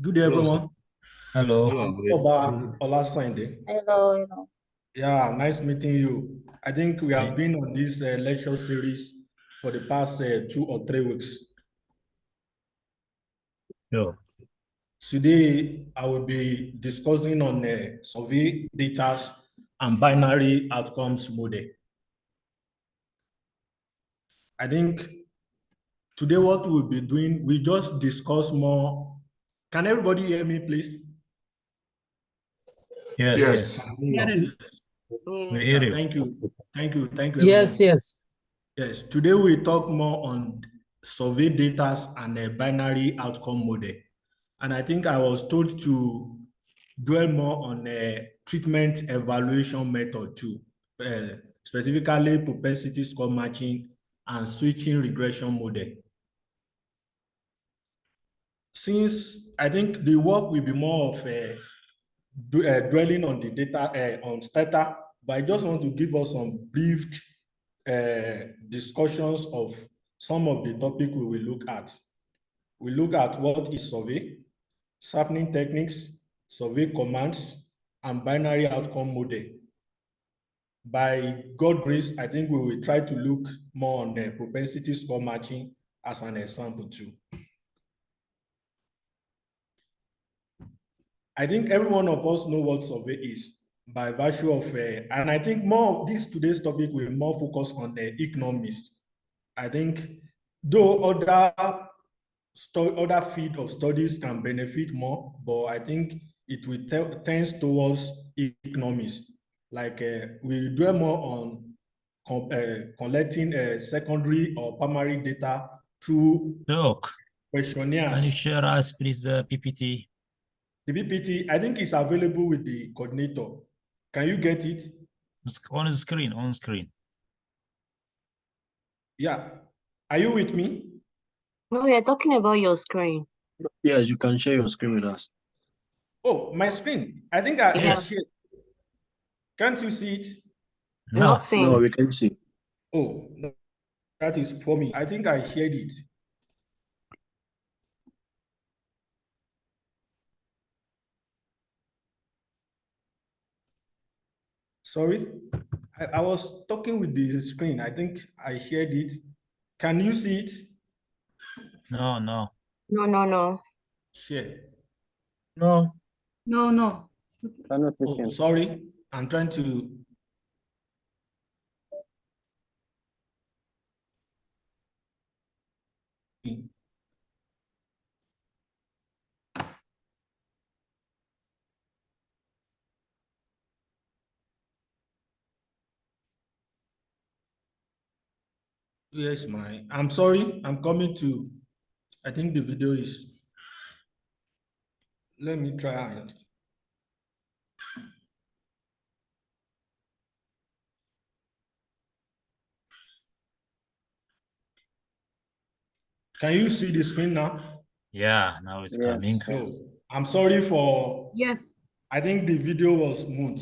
Good day, Hello, sir. everyone. Hello. Hello. Oba Olasande. Hello, hello. Yeah, nice meeting you. I think we have Hey. been on this lecture series for the past 2 or 3 weeks. Sure. Today, I will be discussing on survey data and binary outcomes model. I think today what we'll be doing, we just discuss more. Can everybody hear me, please? Yes, Yes. yes. Hearing. We Yes. hear Yeah, you. thank you. Thank you. Thank you, Yes, everyone. yes. Yes, today we talk more on survey data and a binary outcome model. And I think I was told to dwell more on a treatment evaluation method too, specifically propensity score matching and switching regression model. Since I think the work will be more of dwelling on the data on Stata, but I just want to give us some brief discussions of some of the topic we will look at. We look at what is survey, sampling techniques, survey commands, and binary outcome model. By God grace, I think we will try to look more on the propensity score matching as an example too. I think every one of us know what survey is by virtue of, and I think more of this today's topic will more focus on the economists. I think though other field of studies can benefit more, but I think it will tends towards economics. Like we dwell more on collecting secondary or primary data through Doc, can you questionnaires. share us, please, the PPT? The PPT, I think is available with the coordinator. Can you get it? On the screen, on screen. Yeah. Are you with me? No, we are talking about your screen. Yes, you can share your screen with us. Oh, my screen. I think I Yeah, Yes. shared. Can't you see it? No. No, nothing. we can see. Oh, no, that is for me. I think I shared it. Sorry. I was talking with the screen. I think I shared it. Can you see it? No, no. No, no, no. Share. No. No, no. Cannot Oh, listen. sorry. I'm trying to. Yes, I'm sorry. I'm coming to. I think the video is. Let me try and. Can you see the screen now? Yeah, now it's Yes. coming. No. I'm sorry for. Yes. I think the video was smooth.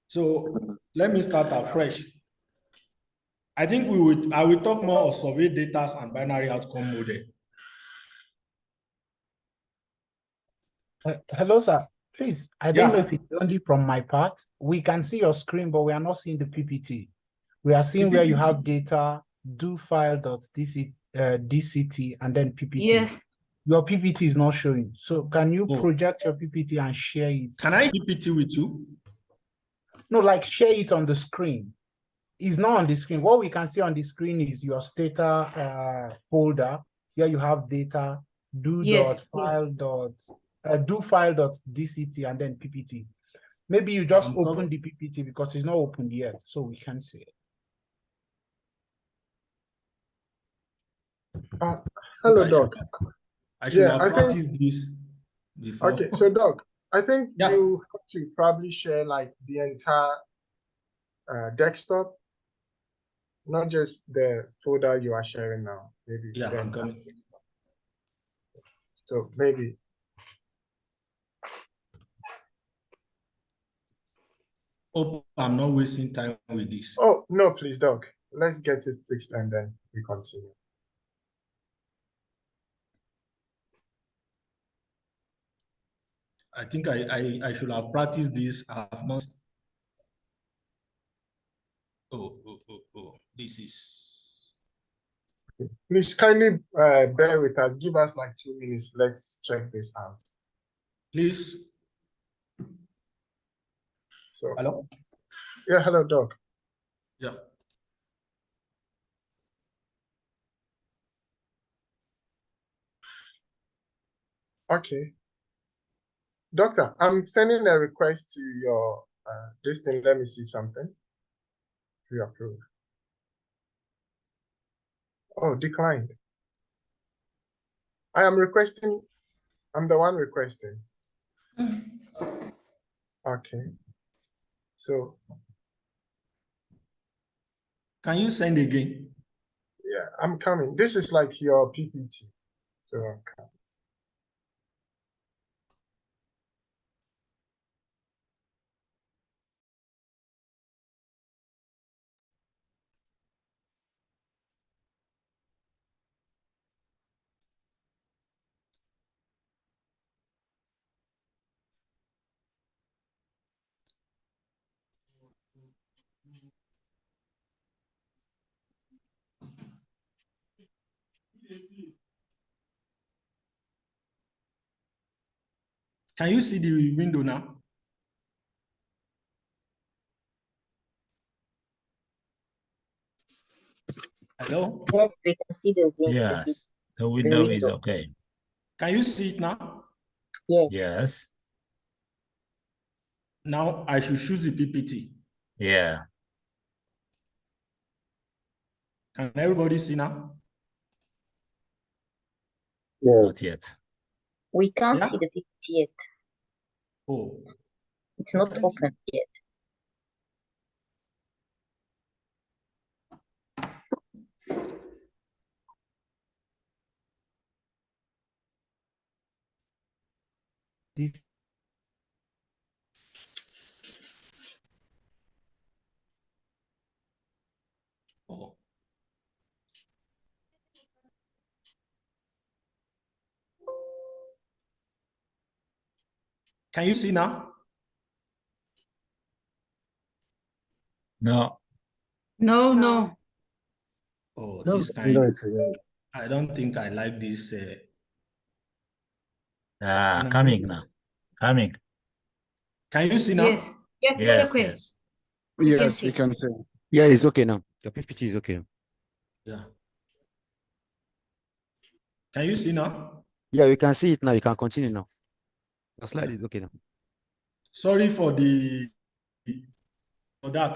So let me start afresh. I think I will talk more of survey data and binary outcome model. Hello, sir. Please, I don't know if Yeah, it's only from my part. We can see your screen, but we are not seeing the PPT. We are the seeing where you have PPT. data, do file.dct, DCT, and then PPT. Yes. Your PPT is not showing. So can you Oh, project your PPT and share it? can I PPT with you? No, like share it on the screen. It's not on the screen. What we can see on the screen is your Stata folder. Here you have data, do Yes. dot Yes. file dot do file dot DCT and then PPT. Maybe you just I'm open coming. the PPT because it's not open yet, so we can see it. Uh, I think hello, Doc. I should Yeah, have I think, practiced this before. okay, so Doc, I think Yeah, you have to probably share like the entire desktop, not just the folder you are sharing now, maybe yeah, the I'm entire. coming. So maybe, Hope I'm not wasting time with this. oh, no, please, Doc, let's get it fixed and then we continue. I think I should have practiced this. I have not. This is. Please kindly bear with us. Give us like 2 minutes. Let's check this out. Please. So, Hello? yeah, hello, Doc. Yeah. Okay. Doctor, I'm sending a request to your this thing. Let me see something. You approve. Oh, declined. I am requesting. I'm the one requesting. Okay. So, Can you send again? yeah, I'm coming. This is like your PPT. So, I'm coming. Can you see the window now? Hello? Yes, we can see the Yes, the window is window. okay. Can you see it now? Yes. Yes, Now I should choose the PPT. yeah. Can everybody see now? Not yet. We can't Yeah? see the PPT yet. Oh, It's not thank you. open yet. This Oh. Can you see now? No, No, no. Oh, No, this window kind. is here. I don't think I like this. coming now. Coming. Can you see now? Yes. Yes, Yes, it's okay. yes. We can Yes, we see. can see. Yeah, it's okay now. The PPT is okay. Yeah. Can you see now? Yeah, you can see it now. You can continue now. The slide Yeah. is okay now. Sorry for that.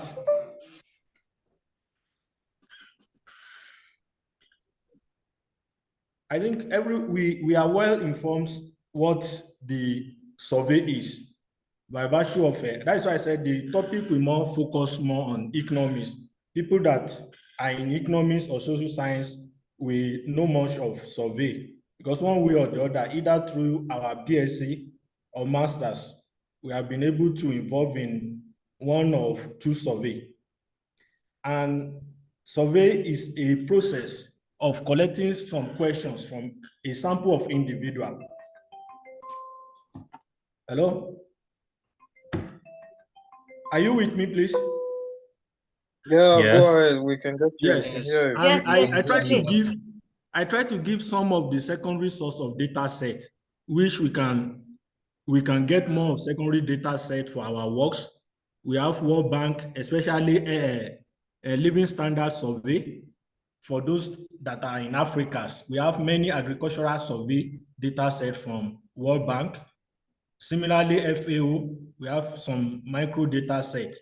I think we are well informed what the survey is by virtue of that's why I said the topic will more focus more on economics. People that are in economics or social science will know much of survey because one way or the other, either through our BSc or masters, we have been able to involve in one of two survey. And survey is a process of collecting some questions from a sample of individual. Hello? Are you with me, please? Yeah, Yes. go ahead. We can get you. Yes. We can hear you. And Yes, yes, I it's try to okay. give some of the secondary source of data set, which we can get more of secondary data set for our works. We have World Bank, especially a living standard survey for those that are in Africa. We have many agricultural survey data set from World Bank. Similarly, FAO, we have some micro data set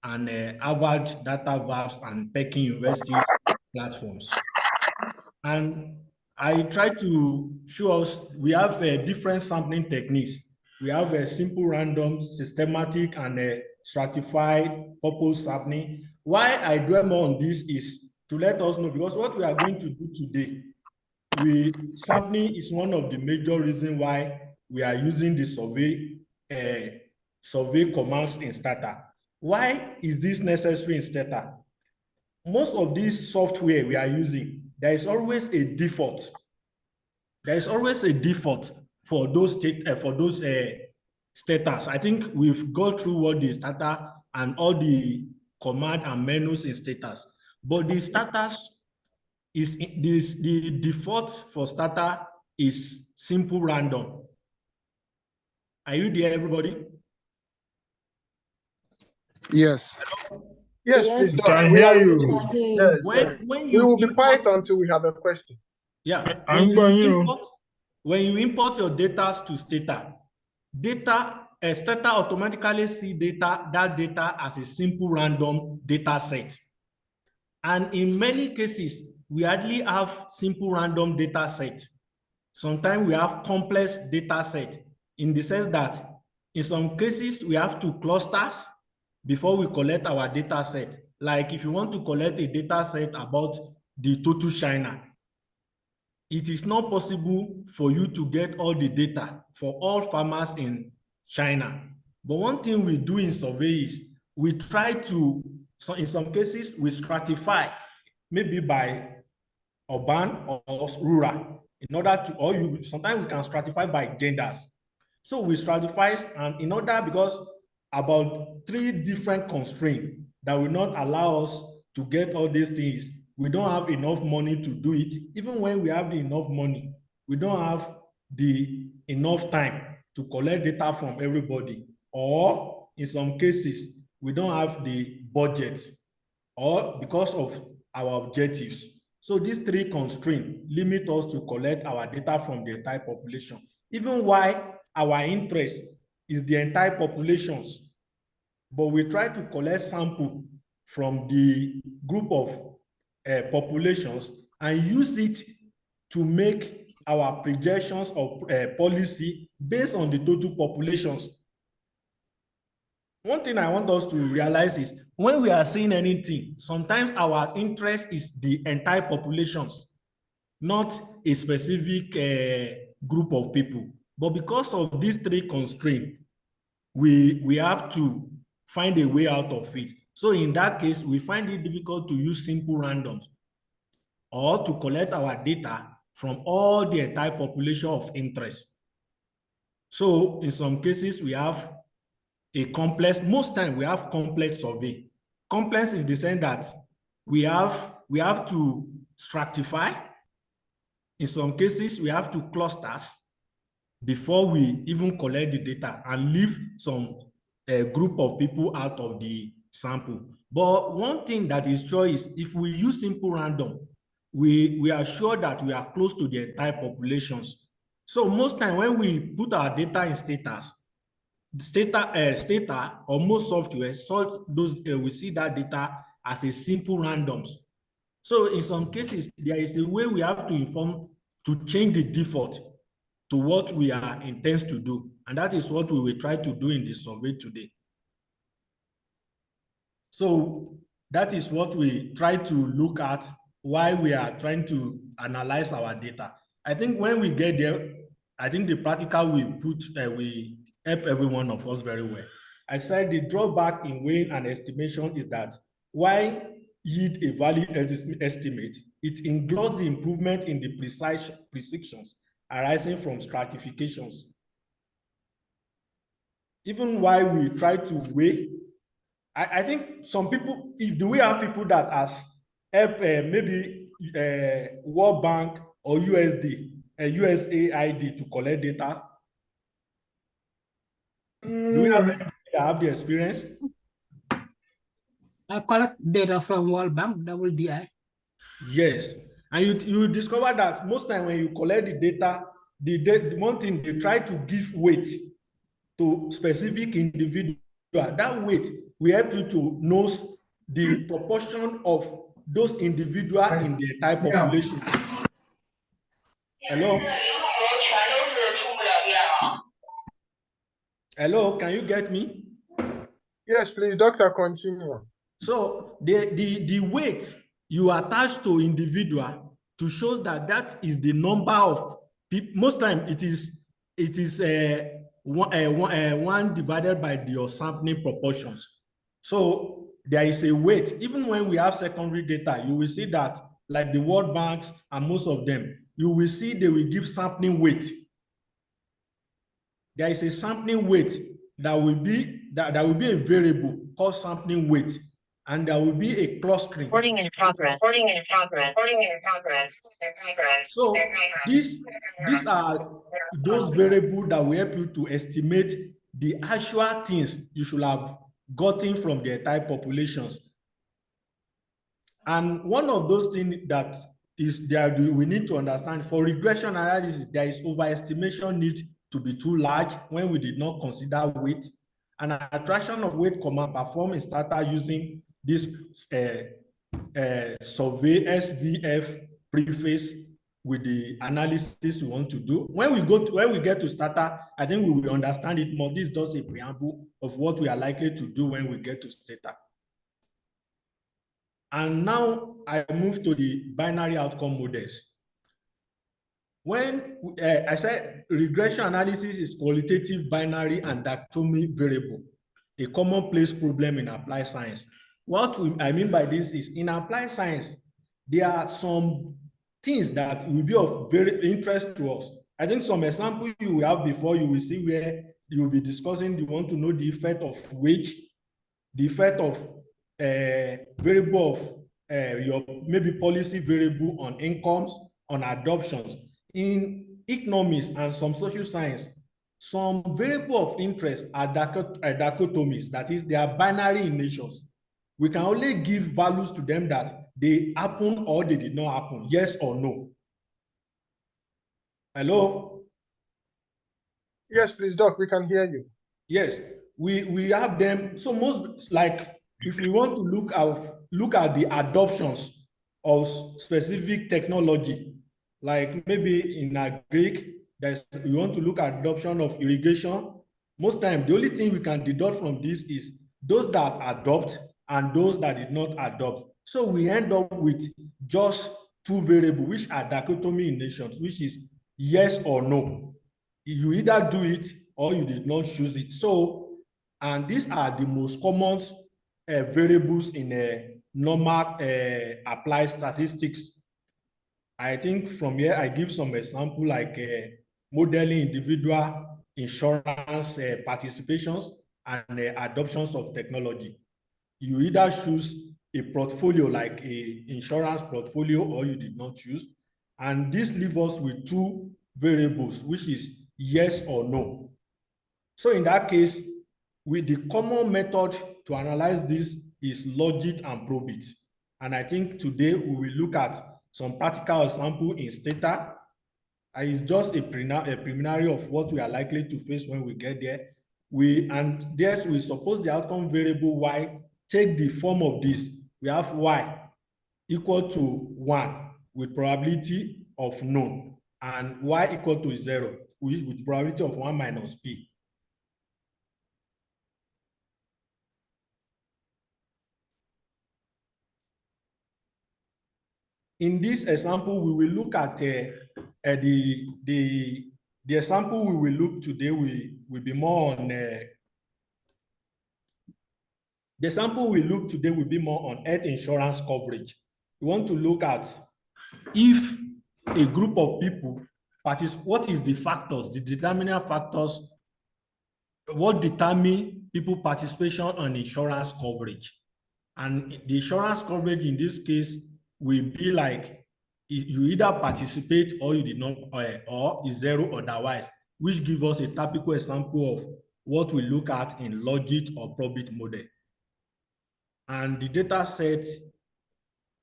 and Harvard Data Labs and Peking University platforms. And I try to show us we have different sampling techniques. We have a simple random, systematic, and stratified purpose sampling. Why I dwell more on this is to let us know, because what we are going to do today, sampling is one of the major reasons why we are using the survey commands in Stata. Why is this necessary in Stata? Most of this software we are using, there is always a default. There is always a default for those status. I think we've gone through what the Stata and all the command and menus in status. But the status is the default for Stata is simple random. Are you there, everybody? Yes. Yes, Yes, please, we Doc. can We hear are you. listening. Yes, yes. When We you will be quiet import, until we have a question. yeah, I'm going, you know. when you import your data to Stata, Stata automatically see that data as a simple random data set. And in many cases, we hardly have simple random data set. Sometimes we have complex data set in the sense that in some cases we have to clusters before we collect our data set. Like if you want to collect a data set about the total China, it is not possible for you to get all the data for all farmers in China. But one thing we do in survey is we try to, so in some cases, we stratify maybe by urban or rural in order to, or you sometimes we can stratify by genders. So we stratify, and in order, because about 3 different constraints that will not allow us to get all these things. We don't have enough money to do it. Even when we have the enough money, we don't have the enough time to collect data from everybody. Or in some cases, we don't have the budget, or because of our objectives. So these 3 constraints limit us to collect our data from the entire population, even while our interest is the entire populations. But we try to collect sample from the group of populations and use it to make our projections of policy based on the total populations. One thing I want us to realize is when we are seeing anything, sometimes our interest is the entire populations, not a specific group of people. But because of these 3 constraints, we have to find a way out of it. So in that case, we find it difficult to use simple randoms or to collect our data from all the entire population of interest. So in some cases, we have a complex, most time we have complex survey. Complex in the sense that we have to stratify. In some cases, we have to clusters before we even collect the data and leave some group of people out of the sample. But one thing that is sure is if we use simple random, we are sure that we are close to the entire populations. So most time when we put our data in status, Stata or most software, so those we see that data as a simple randoms. So in some cases, there is a way we have to inform to change the default to what we are intends to do. And that is what we will try to do in the survey today. So that is what we try to look at while we are trying to analyze our data. I think when we get there, I think the practical we put, we help every one of us very well. I said the drawback in weighing an estimation is that while yield a value estimate, it includes the improvement in the precisions arising from stratifications. Even while we try to weigh, I think some people, if do we have people that has help maybe World Bank or USAID to collect data? Do we have anybody that have the experience? I collect data from World Bank, WDI. Yes, and you discover that most time when you collect the data, the one thing they try to give weight to specific individual. That weight will help you to know the proportion of those individuals in the entire population. Hello? Hello, can you get me? Yes, please, Doctor, continue. So the weight you attach to individual to show that that is the number of people. Most time it is one divided by your sampling proportions. So there is a weight. Even when we have secondary data, you will see that like the World Banks and most of them, you will see they will give sampling weight. there is a sampling weight that will be a variable called sampling weight, and there will be a clustering. Recording in progress. Recording in progress. Recording in progress. So these are those variables that will help you to estimate the actual things you should have gotten from the entire populations. And one of those things that is there we need to understand for regression analysis, there is overestimation need to be too large when we did not consider weight. An attraction of weight command performed in Stata using this survey SVF preface with the analysis we want to do. When we get to Stata, I think we will understand it more. This is just a preamble of what we are likely to do when we get to Stata. And now I move to the binary outcome models. When I said regression analysis is qualitative binary and dichotomy variable, a commonplace problem in applied science. What I mean by this is in applied science, there are some things that will be of very interest to us. I think some example you will have before, you will see where you will be discussing, you want to know the effect of wage, the effect of variable of your maybe policy variable on incomes, on adoptions. In economics and some social science, some variable of interest are dichotomies, that is, they are binary in nature. We can only give values to them that they happen or they did not happen, yes or no. Hello? Yes, please, Doc, we can hear you. Yes, we have them. So most, like, if we want to look at the adoptions of specific technology, like maybe in Greek, we want to look at adoption of irrigation. Most time, the only thing we can deduct from this is those that adopt and those that did not adopt. So we end up with just two variables, which are dichotomy in nations, which is yes or no. You either do it or you did not choose it. So, and these are the most common variables in a normal applied statistics. I think from here, I give some example like modeling individual insurance participations and adoptions of technology. You either choose a portfolio like a insurance portfolio or you did not choose. And this leaves us with two variables, which is yes or no. So in that case, with the common method to analyze this is logic and probit. And I think today we will look at some practical example in Stata. It's just a preliminary of what we are likely to face when we get there. We suppose the outcome variable y take the form of this. We have y equal to 1 with probability of known, and y equal to 0 with probability of 1 minus p. In this example, we will look at the example we will look today will be more on the example we look today will be more on health insurance coverage. We want to look at if a group of people what is the factors, the determinant factors, what determine people participation on insurance coverage. And the insurance coverage in this case will be like you either participate or you did not, or is zero otherwise, which gives us a typical example of what we look at in logic or probit model. And the data set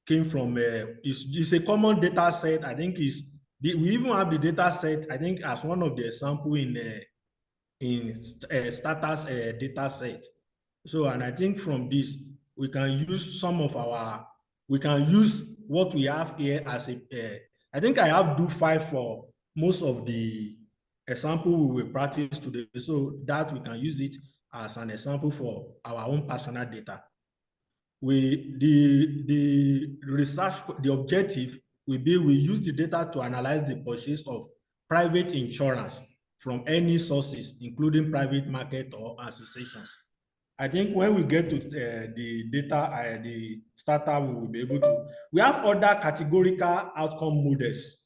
came from it's a common data set. I think we even have the data set, I think, as one of the example in Stata's data set. So, and I think from this we can use we can use what we have here as I think I have do 5 for most of the example we will practice today, so that we can use it as an example for our own personal data. The research, the objective will be we use the data to analyze the purchase of private insurance from any sources, including private market or associations. I think when we get to the data, the Stata, we will be able to. We have other categorical outcome models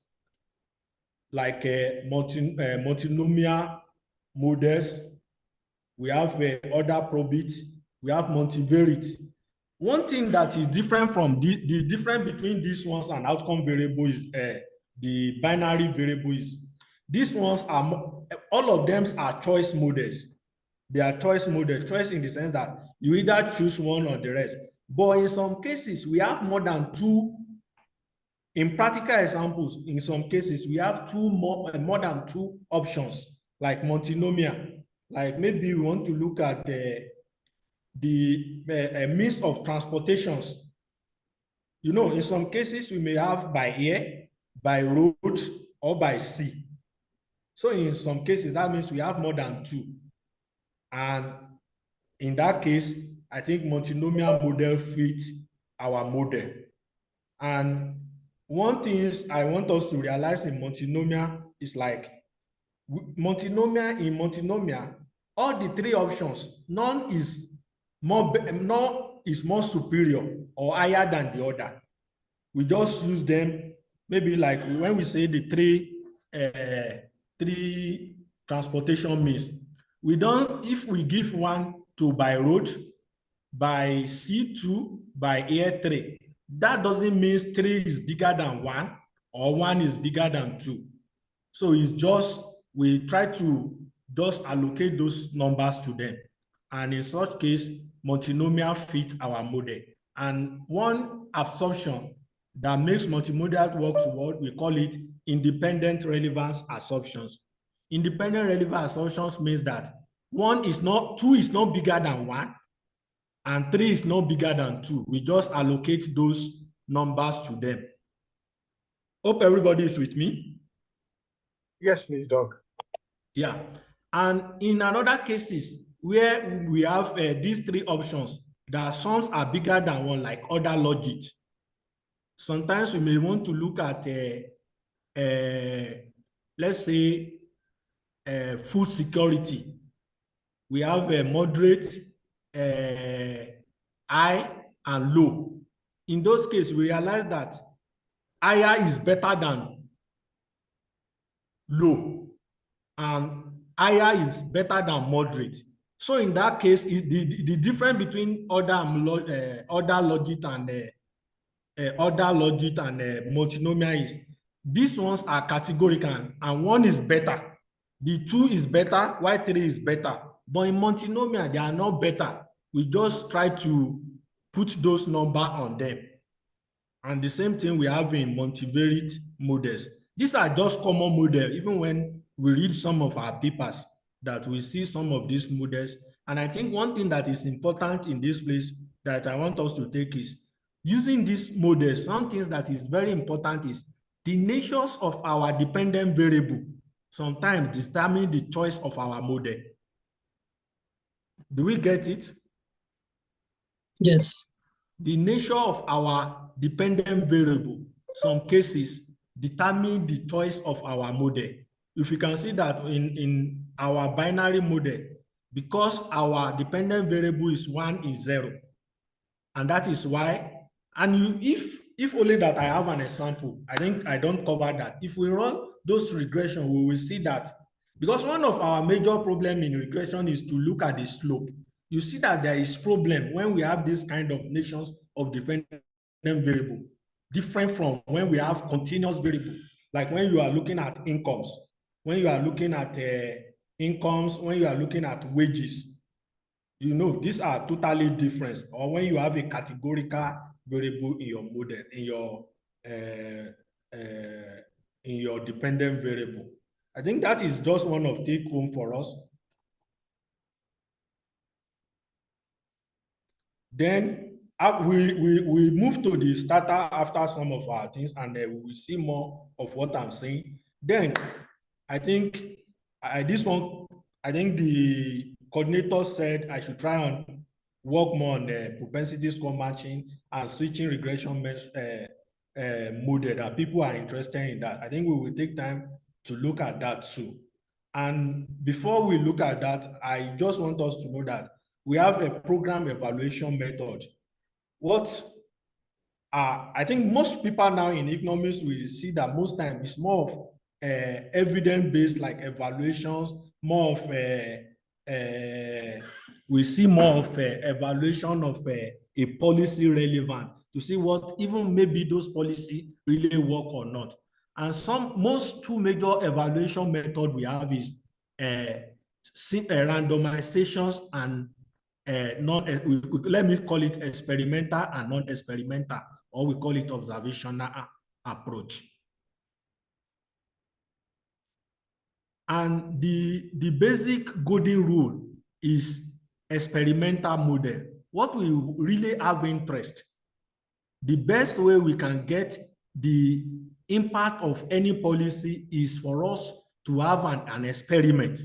like multinomial models, we have order probit, we have multivariate. One thing that is different from the difference between these ones and outcome variable is the binary variable is these ones are all of them are choice models. They are choice models, choice in the sense that you either choose one or the rest. But in some cases, we have more than two. In practical examples, in some cases, we have more than two options, like multinomial. Like maybe we want to look at the means of transportations. You know, in some cases, we may have by air, by road, or by sea. So in some cases, that means we have more than two. And in that case, I think multinomial model fits our model. And one thing I want us to realize in multinomial is like multinomial, all the three options, none is more superior or higher than the other. We just use them, maybe like when we say the three transportation means, we don't, if we give one to by road, by sea 2, by air 3, that doesn't mean 3 is bigger than 1 or 1 is bigger than 2. So it's just, we try to just allocate those numbers to them. And in such case, multinomial fit our model. And one assumption that makes multimodal work well, we call it independent relevance assumptions. Independent relevance assumptions means that 2 is not bigger than 1, and 3 is not bigger than 2. We just allocate those numbers to them. Hope everybody is with me. Yes, please, Doc. Yeah. And in another cases where we have these three options, that sums are bigger than 1, like other logic. Sometimes we may want to look at, let's say, food security. We have a moderate, high, and low. In those cases, we realize that higher is better than low, and higher is better than moderate. So in that case, the difference between other logic and multinomial is these ones are categorical, and 1 is better. The 2 is better, while 3 is better. But in multinomial, they are not better. We just try to put those numbers on them. And the same thing we have in multivariate models. These are just common models, even when we read some of our papers, that we see some of these models. And I think one thing that is important in this place that I want us to take is using these models. Some things that is very important is the natures of our dependent variable sometimes determine the choice of our model. Do we get it? Yes. The nature of our dependent variable, some cases, determine the choice of our model. If you can see that in our binary model, because our dependent variable is 1 is 0, and that is why, and if only that I have an example, I think I don't cover that. If we run those regression, we will see that, because one of our major problem in regression is to look at the slope. You see that there is problem when we have this kind of nations of dependent variable, different from when we have continuous variable, like when you are looking at incomes, when you are looking at incomes, when you are looking at wages. You know, these are totally different. Or when you have a categorical variable in your model, in your dependent variable. I think that is just one of take home for us. Then we move to the starter after some of our things, and we will see more of what I'm saying. Then I think this one, I think the coordinator said I should try and work more on the propensity score matching and switching regression model, that people are interested in that. I think we will take time to look at that too. And before we look at that, I just want us to know that we have a program evaluation method. I think most people now in economics will see that most times it's more of evidence-based, like evaluations more of we see more of evaluation of a policy relevant to see what even maybe those policy really work or not. And most two major evaluation method we have is randomizations and let me call it experimental and non-experimental, or we call it observational approach. And the basic golden rule is experimental model. What we really have interest, the best way we can get the impact of any policy is for us to have an experiment.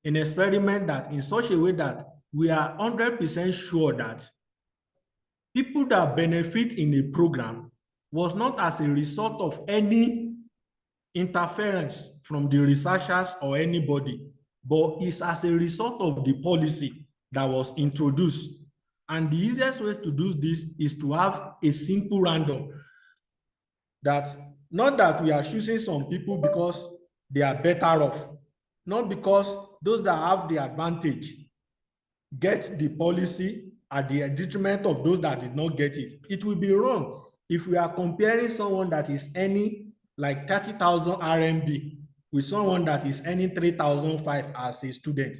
An experiment that in such a way that we are 100% sure that people that benefit in a program was not as a result of any interference from the researchers or anybody, but is as a result of the policy that was introduced. And the easiest way to do this is to have a simple random. That not that we are choosing some people because they are better off, not because those that have the advantage get the policy at the detriment of those that did not get it. It will be wrong if we are comparing someone that is earning like 30,000 RMB with someone that is earning 3,005 as a student.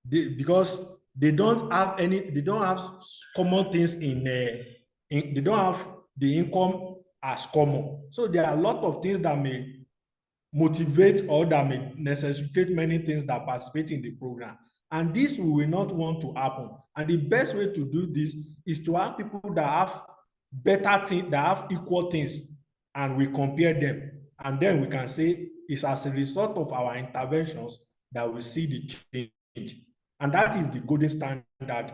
Because they don't have common things they don't have the income as common. So there are a lot of things that may motivate or that may necessitate many things that participate in the program. And this we will not want to happen. And the best way to do this is to have people that have better things, that have equal things, and we compare them. And then we can say it's as a result of our interventions that we see the change. And that is the golden standard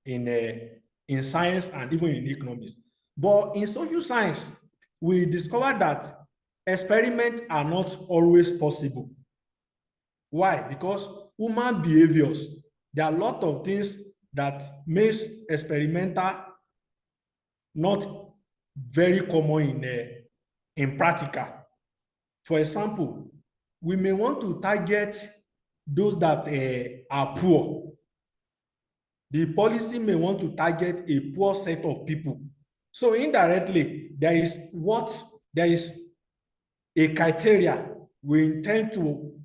in science and even in economics. But in social science, we discovered that experiments are not always possible. Why? Because human behaviors, there are a lot of things that makes experimental not very common in practical. For example, we may want to target those that are poor. The policy may want to target a poor set of people. So indirectly, there is a criteria we intend to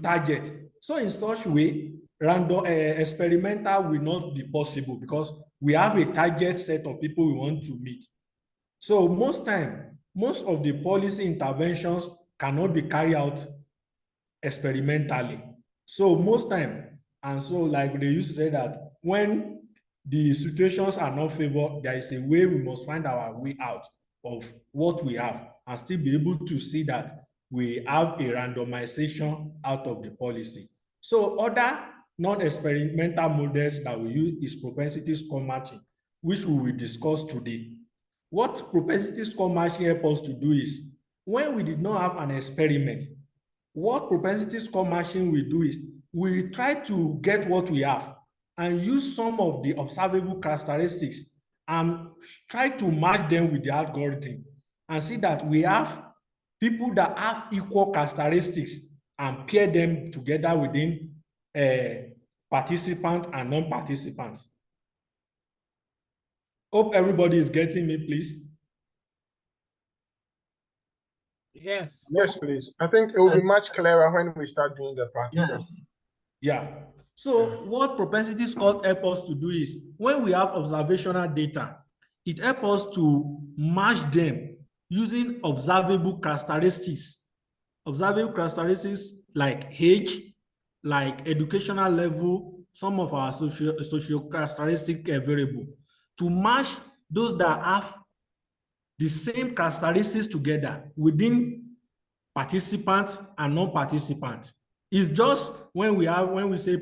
target. So in such way, random experimental will not be possible because we have a target set of people we want to meet. So most of the policy interventions cannot be carried out experimentally. So most time, and so like they used to say that when the situations are not favored, there is a way we must find our way out of what we have and still be able to see that we have a randomization out of the policy. So other non-experimental models that we use is propensity score matching, which we will discuss today. What propensity score matching helps us to do is, when we did not have an experiment, what propensity score matching will do is, we try to get what we have and use some of the observable characteristics and try to match them with the algorithm and see that we have people that have equal characteristics and pair them together within participants and non-participants. Hope everybody is getting me, please. Yes. Yes, please. I think it will be much clearer when we start doing the practicals. Yeah. So what propensity score helps us to do is, when we have observational data, it helps us to match them using observable characteristics. Observable characteristics like age, like educational level, some of our social characteristic variable, to match those that have the same characteristics together within participants and non-participants. It's just when we say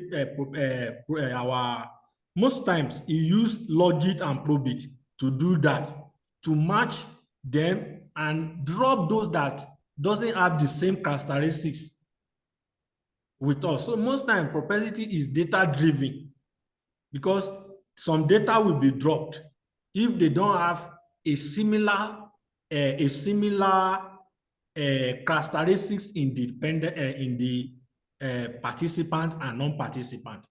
most times he use logit and probit to do that, to match them and drop those that doesn't have the same characteristics with us. So most time propensity is data driven, because some data will be dropped if they don't have a similar characteristics independent in the participant and non-participant.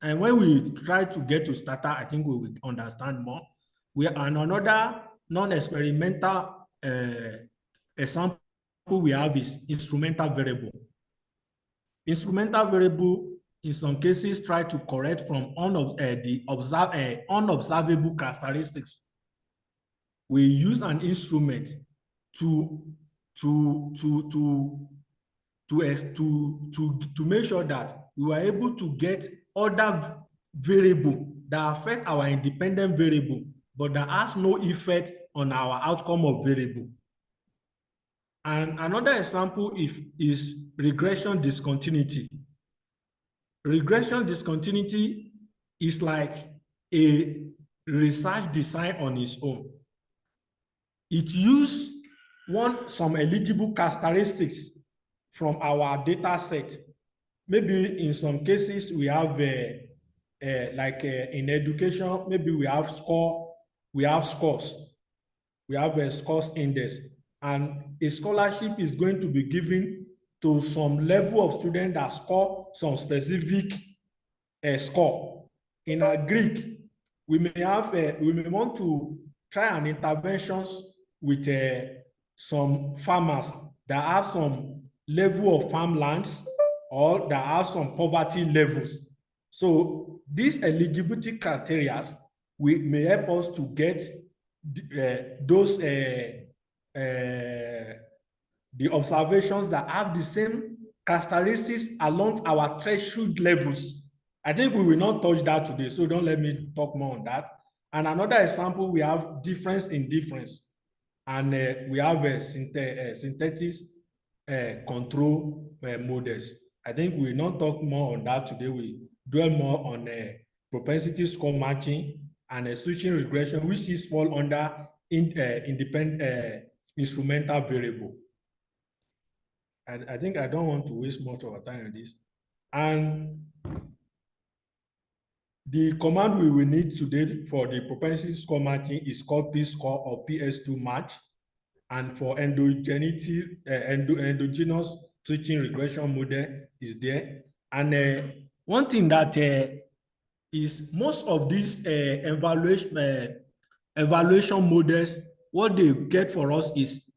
And when we try to get to Stata, I think we will understand more. We are another non-experimental example we have is instrumental variable. Instrumental variable in some cases try to correct from unobservable characteristics. We use an instrument to make sure that we were able to get other variable that affect our independent variable, but that has no effect on our outcome of variable. And another example is regression discontinuity. Regression discontinuity is like a research design on its own. It uses some eligible characteristics from our data set. Maybe in some cases we have in education, maybe we have scores, we have a scores index, and a scholarship is going to be given to some level of student that score some specific score. In our Greek, we may want to try an interventions with some farmers that have some level of farmlands or that have some poverty levels. So these eligibility criteria may help us to get the observations that have the same characteristics along our threshold levels. I think we will not touch that today, so don't let me talk more on that. And another example, we have difference in difference. And we have synthetic control models. I think we will not talk more on that today. We dwell more on propensity score matching and switching regression, which is fall under independent instrumental variable. I think I don't want to waste much of our time on this. And the command we will need today for the propensity score matching is called P-score or PS2 match. And for endogenous switching regression model is there. And one thing that is most of these evaluation models, what they get for us is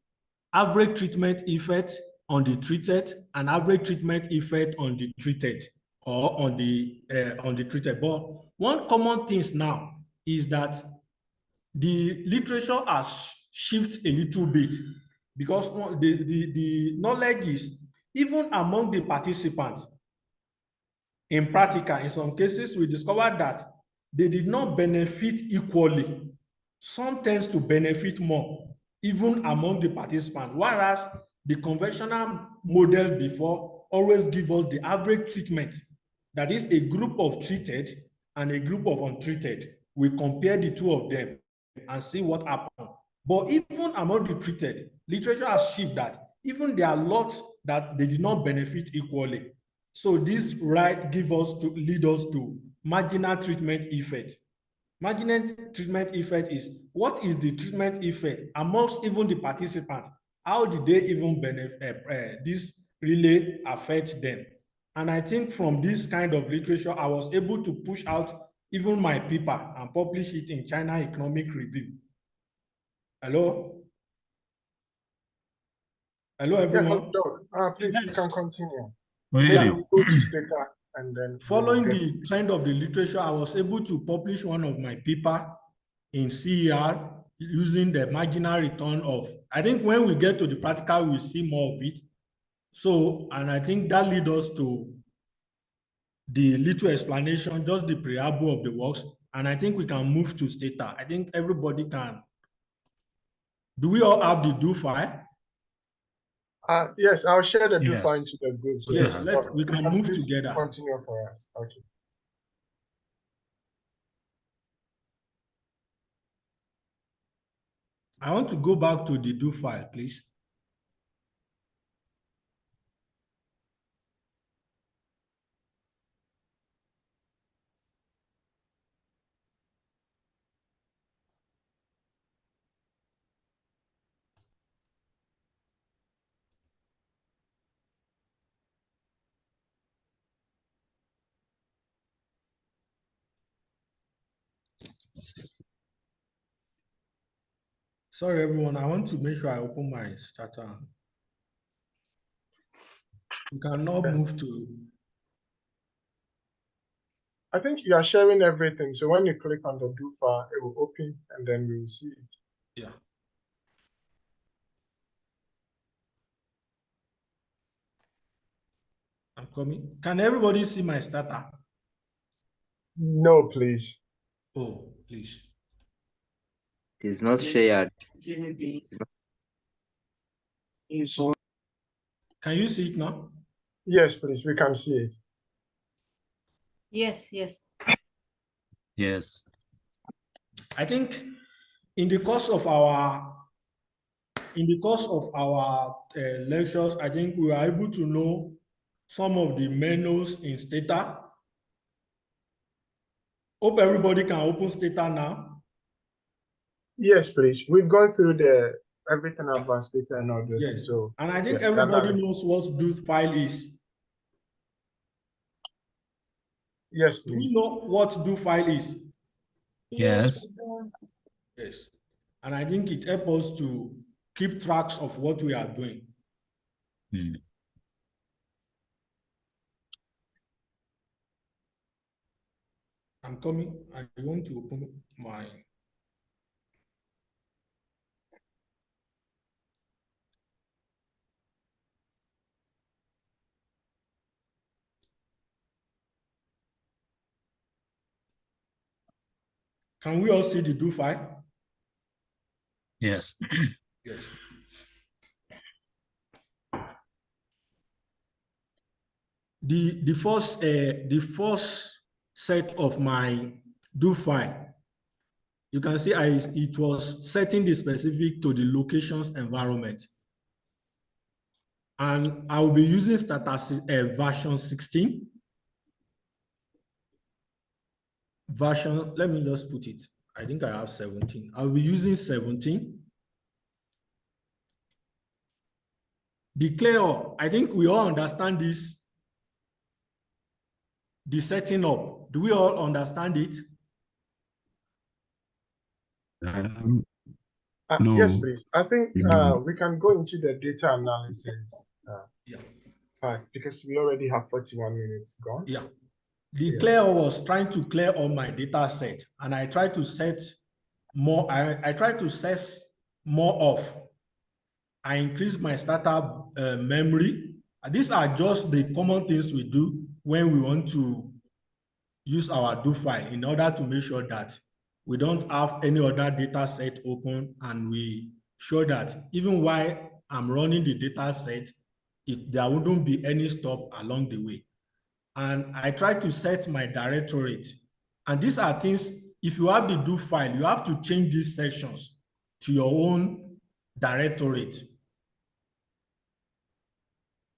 average treatment effect on the treated and average treatment effect on the treated or on the treated. But one common thing now is that the literature has shifted a little bit because the knowledge is even among the participants. In practical, in some cases, we discovered that they did not benefit equally. Some tends to benefit more, even among the participants, whereas the conventional model before always give us the average treatment. That is a group of treated and a group of untreated. We compare the two of them and see what happened. But even among the treated, literature has shifted that even there are lots that they did not benefit equally. So this lead us to marginal treatment effect. Marginal treatment effect is what is the treatment effect amongst even the participants? How did they even benefit? This really affect them. And I think from this kind of literature, I was able to push out even my paper and publish it in China Economic Review. Hello? Hello, everyone. Yeah, please, you can continue. We Maybe hear you. we'll go to Stata and then Following the trend of the literature, I was able to publish one of my paper in CER using the marginal return of, I think when we get to the practical, we'll see more of it. So, and I think that leads us to the little explanation, just the preamble of the works. And I think we can move to Stata. I think everybody can. Do we all have the do file? Yes, I'll share the do Yes. file into the group. So Yes, that we can move please together. Continue for us. Okay. I want to go back to the do file, please. Sorry, everyone. I want to make sure I open my Stata. You cannot Okay. move to. I think you are sharing everything. So when you click on the do file, it will open and then we will see it. Yeah. I'm coming. Can everybody see my Stata? No, please. Oh, please. It's not shared. Can you see it now? Yes, please. We can see it. Yes, yes. Yes. I think in the course of our lectures, I think we are able to know some of the menus in Stata. Hope everybody can open Stata now. Yes, please. We've gone through everything about data and all this. Yes. So And I think yeah, everybody that is- knows what do file is. Yes, Do we please. know what do file is? Yes. Yes. And I think it helps us to keep tracks of what we are doing. Hmm. I'm coming. I want to open my. Can we all see the do file? Yes. Yes. The first set of my do file, you can see it was setting the specific to the locations environment. And I will be using Stata version 16. Version, let me just put it. I think I have 17. I'll be using 17. Declare, I think we all understand this. The setting up. Do we all understand it? Yes, No, please. I think we don't. we can go into the data analysis Yeah. part because we already have 41 minutes gone. Yeah. The Yeah. clear was trying to clear all my data set, and I tried to set more. I tried to set more off. I increased my startup memory. These are just the common things we do when we want to use our do file in order to make sure that we don't have any other data set open, and we show that even while I'm running the data set, there wouldn't be any stop along the way. And I try to set my directorate. And these are things, if you have the do file, you have to change these sections to your own directorate.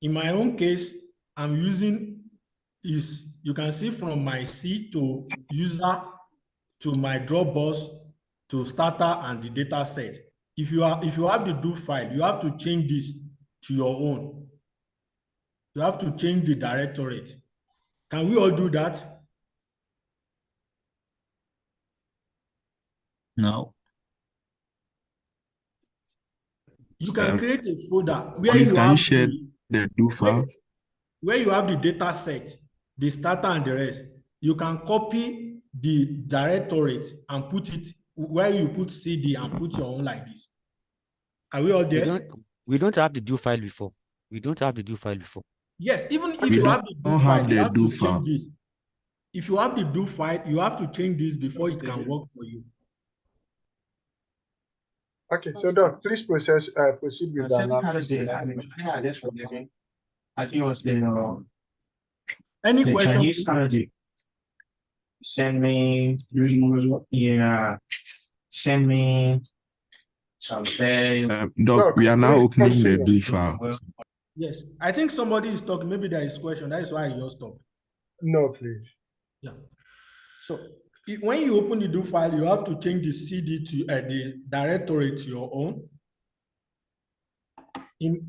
In my own case, I'm using you can see from my C to user to my Dropbox to starter and the data set. If you have the do file, you have to change this to your own. You have to change the directorate. Can we all do that? No. You can create a folder where Please, you can you have share the do file? where you have the data set, the starter and the rest. You can copy the directorate and put it where you put CD and put your own like this. Are we all there? We don't have the do file before. We don't have the do file before. Yes, even if We you have the do don't file, have you the have do to file. change this. If you have the do file, you have to change this before it can work for you. Okay, so Doc, please proceed with the analysis. Any question? Send me, yeah, send me something. Doc, we are now please opening the continue. do file. Yes, I think somebody is talking. Maybe there is question. That is why I just stopped. No, please. Yeah. So when you open the do file, you have to change the CD to the directory to your own.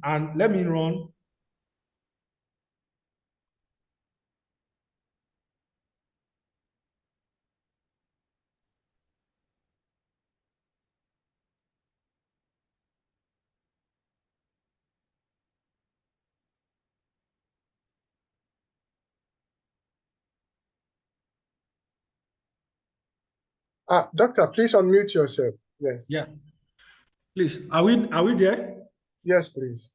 And let me run. Doctor, please unmute yourself. Yes. Yeah. Please, are we there? Yes, please.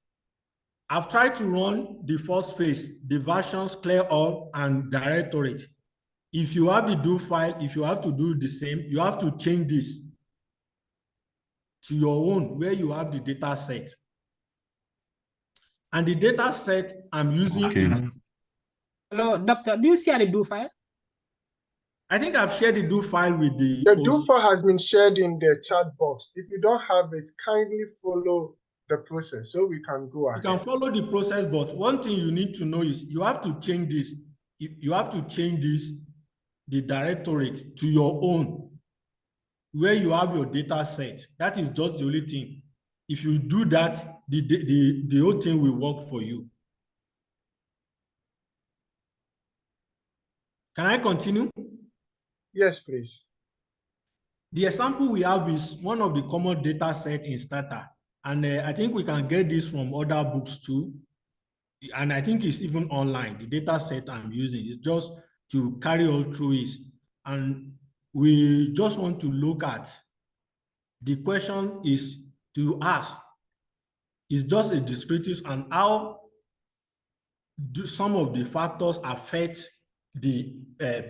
I've tried to run the first phase, the versions, clear all, and directorate. If you have the do file, if you have to do the same, you have to change this to your own, where you have the data set. And the data set I'm using Okay. is, Hello, doctor, do you see the do file? I think I've shared the do file with the The host. do file has been shared in the chat box. If you don't have it, kindly follow the process so we can go You ahead. can follow the process, but one thing you need to know is you have to change this. You have to change this, the directorate, to your own, where you have your data set. That is just the only thing. If you do that, the whole thing will work for you. Can I continue? Yes, please. The example we have is one of the common data set in Stata. And I think we can get this from other books too. And I think it's even online. The data set I'm using is just to carry all through it. And we just want to look at, the question is to ask, is just a descriptive, and how do some of the factors affect the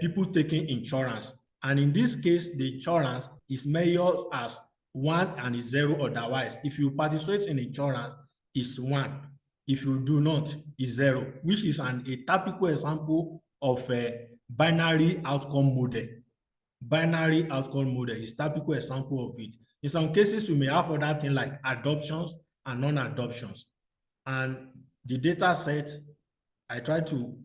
people taking insurance. And in this case, the insurance is measured as 1 and is 0 otherwise. If you participate in insurance, it's 1. If you do not, it's 0, which is a typical example of a binary outcome model. Binary outcome model is typical example of it. In some cases, we may have other things like adoptions and non-adoptions. And the data set, I've tried to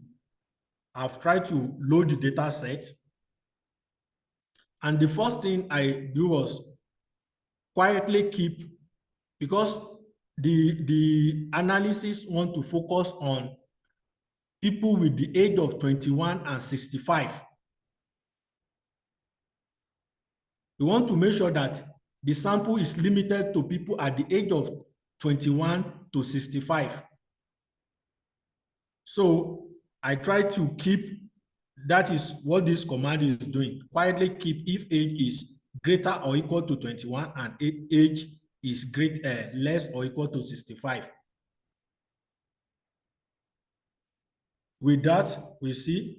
load the data set. And the first thing I do was quietly keep, because the analysis want to focus on people with the age of 21 and 65. We want to make sure that the sample is limited to people at the age of 21 to 65. So I try to keep, that is what this command is doing, quietly keep if age is greater or equal to 21 and age is less or equal to 65. With that, we see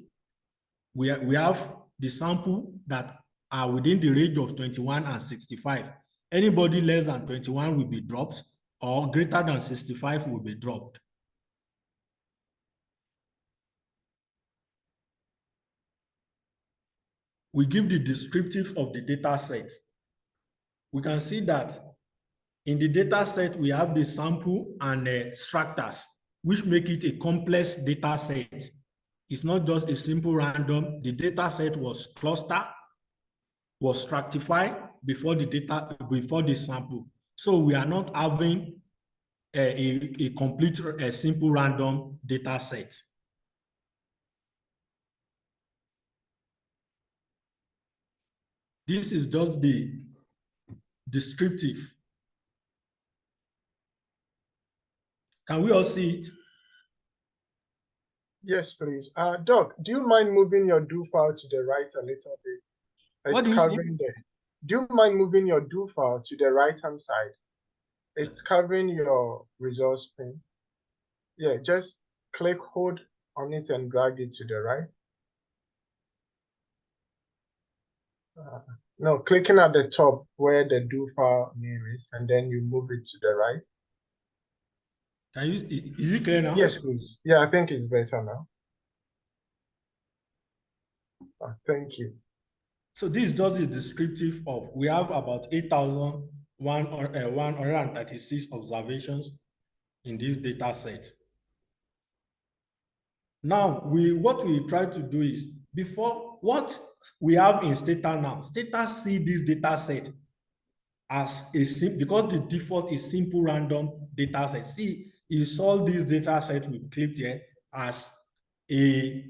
we have the sample that are within the range of 21 and 65. Anybody less than 21 will be dropped, or greater than 65 will be dropped. We give the descriptive of the data set. We can see that in the data set, we have the sample and structures, which make it a complex data set. It's not just a simple random. The data set was clustered, was stratified before the sample. So we are not having a complete simple random data set. This is just the descriptive. Can we all see it? Yes, please. Doc, do you mind moving your do file to the right a little bit? What do you covering see? Do you mind moving your do file to the right-hand side? It's covering your results pane. Yeah, just hold on it and drag it to the right. No, clicking at the top where the do file name is, and then you move it to the right. Can you, is it clear now? Yes, please. Yeah, I think it's better now. Thank you. So this is just the descriptive of, we have about 8,136 observations in this data set. Now, what we try to do is, before what we have in Stata now, Stata see this data set as because the default is simple random data set. See, you saw this data set we clicked here as a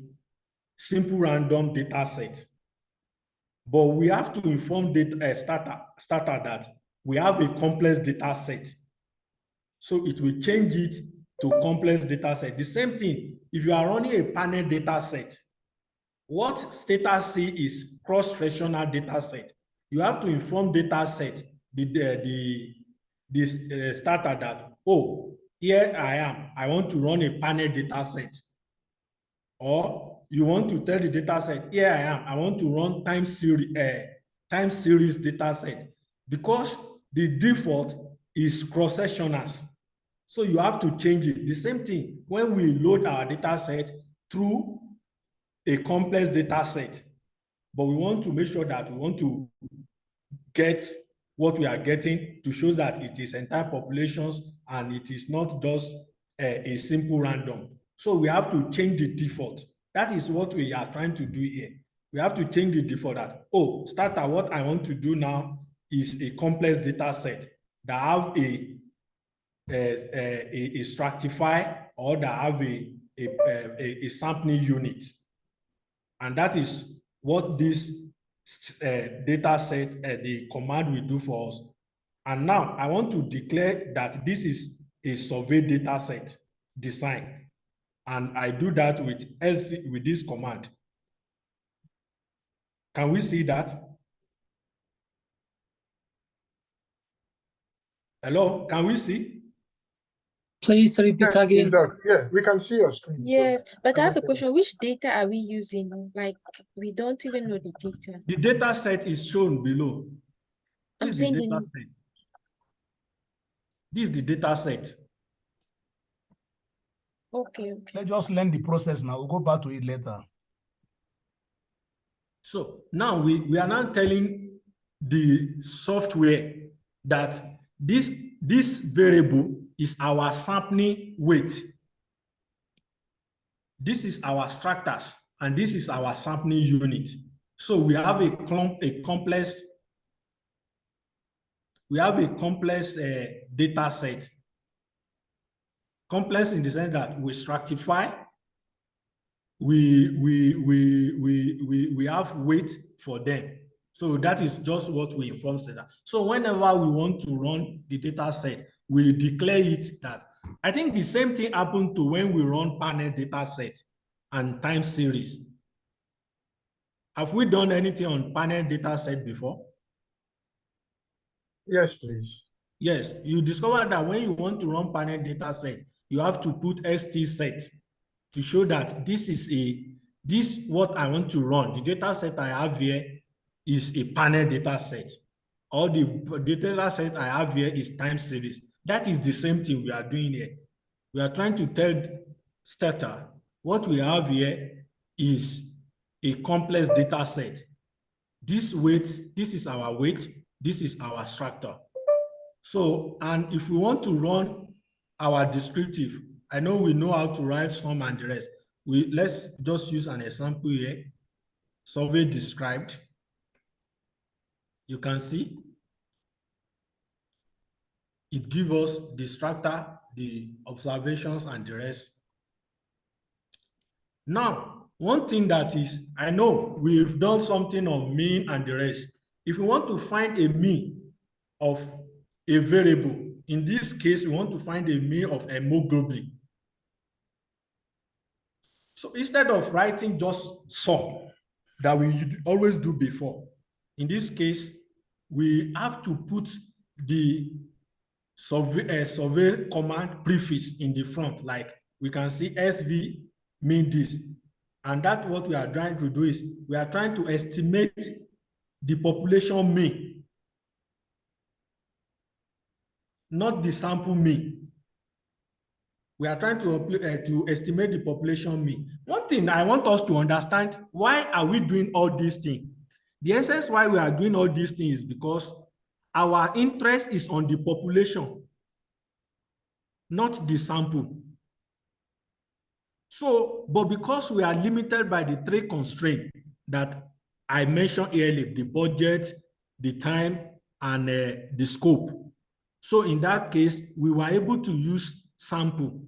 simple random data set. But we have to inform Stata that we have a complex data set. So it will change it to complex data set. The same thing, if you are running a panel data set, what Stata see is cross-sectional data set. You have to inform data set, starter that, oh, here I am. I want to run a panel data set. Or you want to tell the data set, here I am. I want to run time series data set. Because the default is cross-sectionals. So you have to change it. The same thing when we load our data set through a complex data set, but we want to make sure that we want to get what we are getting to show that it is entire populations and it is not just a simple random. So we have to change the default. That is what we are trying to do here. We have to change the default that, oh, Stata, what I want to do now is a complex data set that have a stratify or that have a sampling unit. And that is what this data set, the command will do for us. And now I want to declare that this is a survey data set design. And I do that with this command. Can we see that? Hello, can we see? Please repeat again. Yeah, we can see your screen. Yes, but I have a question. Which data are we using? Like, we don't even know the data. The data set is shown below. This is the data set. This is the data set. Okay. Let's just learn the process now. We'll go back to it later. So now we are now telling the software that this variable is our sampling weight. This is our structures, and this is our sampling unit. So we have a complex data set. Complex in the sense that we stratify, we have weight for them. So that is just what we inform Stata. So whenever we want to run the data set, we declare it that. I think the same thing happened to when we run panel data set and time series. Have we done anything on panel data set before? Yes, please. Yes, you discover that when you want to run panel data set, you have to put st set to show that this what I want to run. The data set I have here is a panel data set, or the data set I have here is time series. That is the same thing we are doing here. We are trying to tell Stata what we have here is a complex data set. This weight, this is our weight, this is our structure. So, and if we want to run our descriptive, I know we know how to write sum and the rest. Let's just use an example here. Survey described. You can see it gives us the structure, the observations, and the rest. Now, one thing that is, I know we've done something on mean and the rest. If we want to find a mean of a variable, in this case, we want to find a mean of hemoglobin. So instead of writing just sum that we always do before, in this case, we have to put the survey command prefix in the front, like we can see SV mean this. And that's what we are trying to do is we are trying to estimate the population mean, not the sample mean. We are trying to estimate the population mean. One thing I want us to understand, why are we doing all these things? The essence why we are doing all these things is because our interest is on the population, not the sample. So, but because we are limited by the three constraints that I mentioned earlier, the budget, the time, and the scope. So in that case, we were able to use sample.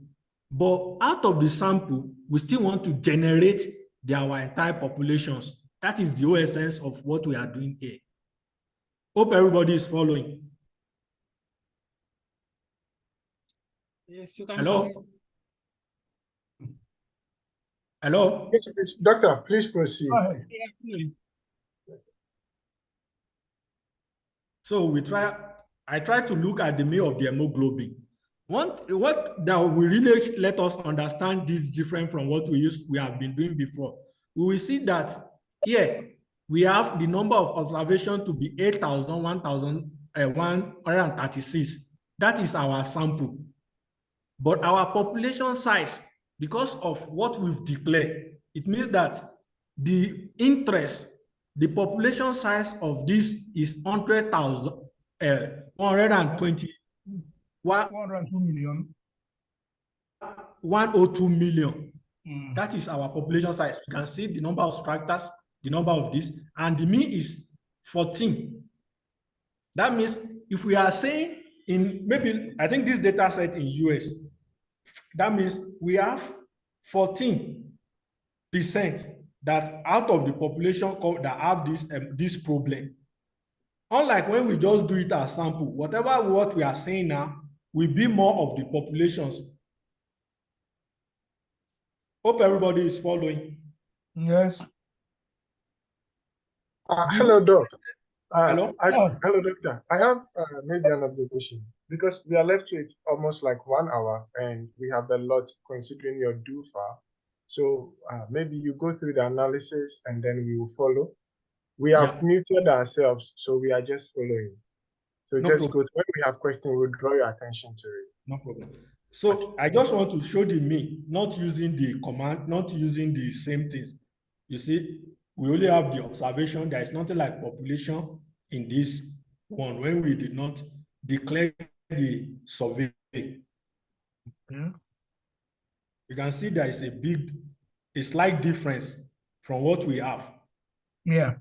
But out of the sample, we still want to generate our entire populations. That is the whole essence of what we are doing here. Hope everybody is following. Yes, you can. Hello? Hello? Doctor, please proceed. Go ahead. So I try to look at the mean of the hemoglobin. What that will really let us understand this different from what we have been doing before. We will see that here we have the number of observations to be 8,136. That is our sample. But our population size, because of what we've declared, it means that the population size of this is 100,000, 120. 102 million. 102 million. Mm. That is our population size. You can see the number of strata, the number of this, and the mean is 14. That means if we are saying I think this data set in US, that means we have 14% that out of the population that have this problem. Unlike when we just do it as sample, what we are saying now will be more of the populations. Hope everybody is following. Yes. Hello, Doc. Hello? Hello, Doctor. I have maybe an observation because we are left with almost like 1 hour and we have a lot considering your do far. So maybe you go through the analysis and then we will follow. We have muted ourselves, so we are just following. So No just problem. go when we have questions, we'll draw your attention to it. No problem. So I just want to show the mean, not using the command, not using the same things. You see, we only have the observation. There is nothing like population in this one when we did not declare the survey. Mm. You can see there is a slight difference from what we have. Yeah.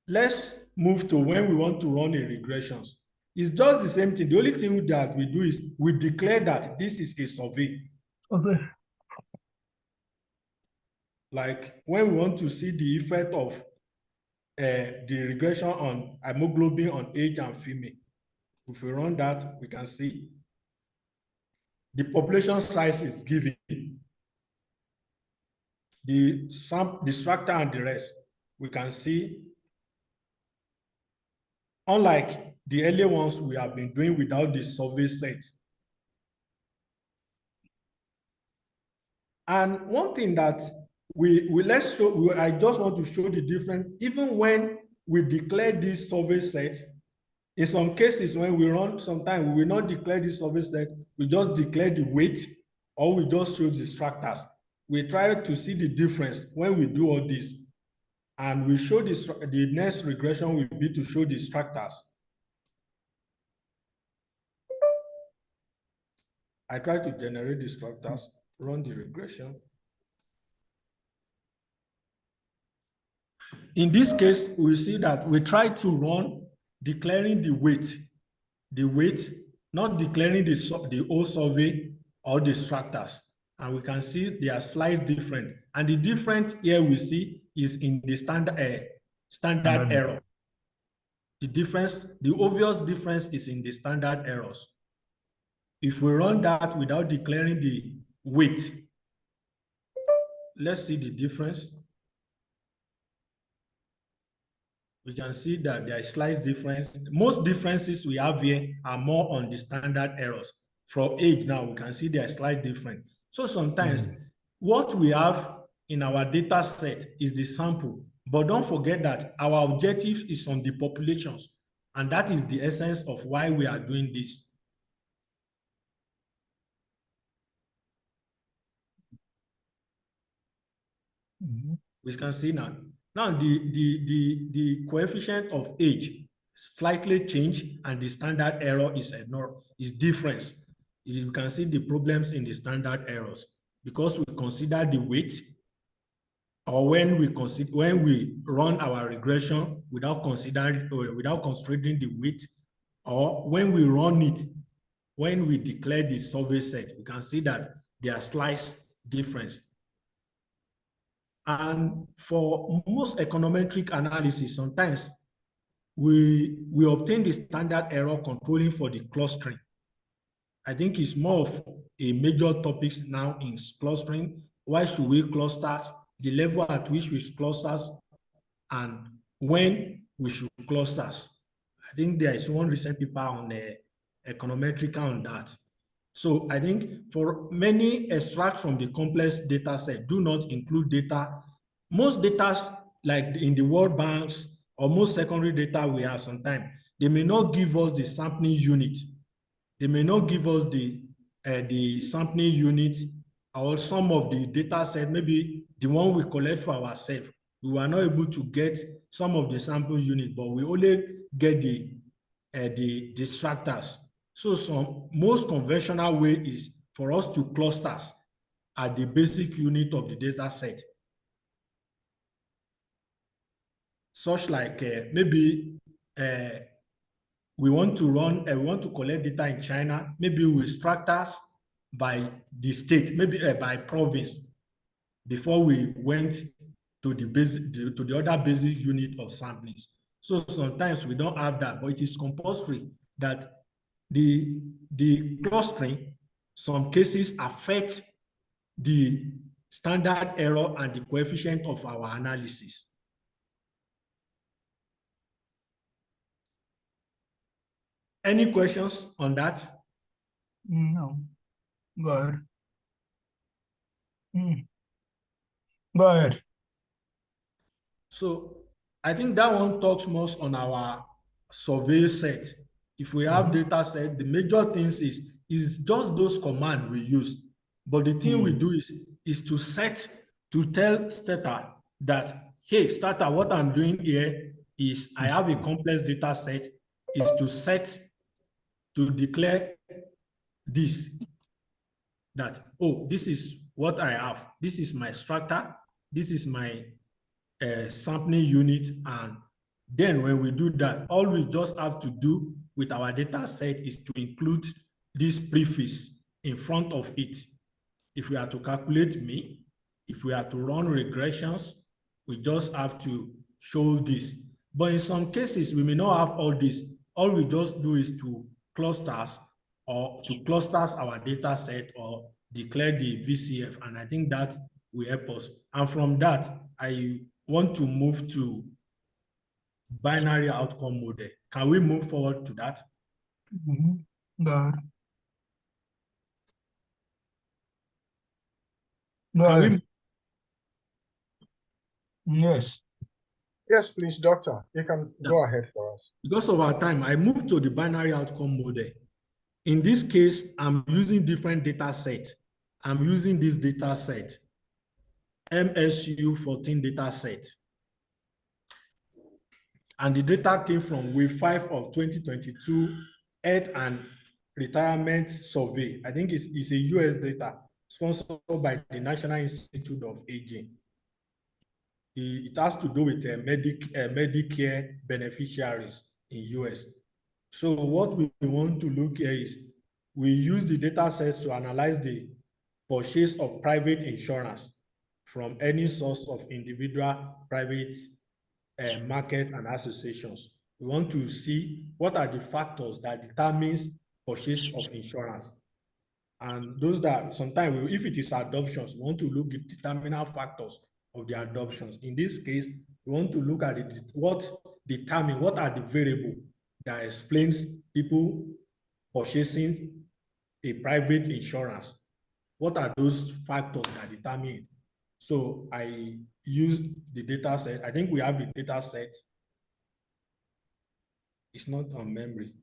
Let's move to when we want to run a regressions. It's just the same thing. The only thing that we do is we declare that this is a survey. Okay. Like when we want to see the effect of the regression on hemoglobin on age and female. If we run that, we can see the population size is given. The strata and the rest, we can see. Unlike the earlier ones we have been doing without the survey set. And one thing that I just want to show the difference, even when we declare this survey set, in some cases when we run, sometimes we will not declare this survey set, we just declare the weight, or we just show the structures. We try to see the difference when we do all this. And we show this, the next regression will be to show the structures. I try to generate the structures, run the regression. In this case, we see that we try to run declaring the weight, not declaring the whole survey or the structures. And we can see they are slightly different. And the difference here we see is in the standard error. The obvious difference is in the standard errors. If we run that without declaring the weight, let's see the difference. We can see that there is slight difference. Most differences we have here are more on the standard errors. For age now, we can see they are slightly different. So sometimes what we have in our data set is the sample, but don't forget that our objective is on the populations, and that is the essence of why we are doing this. We can see now. Now the coefficient of age slightly change, and the standard error is different. You can see the problems in the standard errors because we consider the weight, or when we run our regression without considering or without considering the weight, or when we run it, when we declare the survey set, we can see that there are slight difference. And for most econometric analysis, sometimes we obtain the standard error controlling for the clustering. I think it's more of a major topic now in clustering. Why should we cluster, the level at which we cluster, and when we should clusters. I think there is one recent paper on econometric on that. So I think for many extract from the complex data set do not include data. Most data, like in the World Banks or most secondary data we have sometimes, they may not give us the sampling unit. They may not give us the sampling unit or some of the data set, maybe the one we collect for ourselves. We were not able to get some of the sample unit, but we only get the distractors. So most conventional way is for us to clusters at the basic unit of the data set. Such like maybe we want to run, we want to collect data in China, maybe we extractors by the state, maybe by province, before we went to the other basic unit of samplings. So sometimes we don't have that, but it is compulsory that the clustering, some cases affect the standard error and the coefficient of our analysis. Any questions on that? No. Go ahead. Go ahead. So I think that one talks most on our survey set. If we have data set, the major things is just those commands we use. But the thing we do is to tell Stata that, hey, Stata, what I'm doing here is I have a complex data set, is to declare this, that, oh, this is what I have. This is my structure. This is my sampling unit. And then when we do that, all we just have to do with our data set is to include this prefix in front of it. If we are to calculate mean, if we are to run regressions, we just have to show this. But in some cases, we may not have all this. All we just do is to clusters our data set or declare the VCF. And I think that will help us. And from that, I want to move to binary outcome model. Can we move forward to that? Go ahead. Yes. Yes, please, doctor. You can go ahead for us. Because of our time, I moved to the binary outcome model. In this case, I'm using different data sets. I'm using this data set, MSU 14 data set. And the data came from Wave 5 of 2022 Health and Retirement Survey. I think it's a US data sponsored by the National Institute of Aging. It has to do with Medicare beneficiaries in US. So what we want to look here is we use the data sets to analyze the purchase of private insurance from any source of individual private market and associations. We want to see what are the factors that determines purchase of insurance. And those that sometimes, if it is adoptions, we want to look at determinant factors of the adoptions. In this case, we want to look at what are the variables that explains people purchasing a private insurance. What are those factors that determine it? So I use the data set. I think we have the data set. It's not on memory.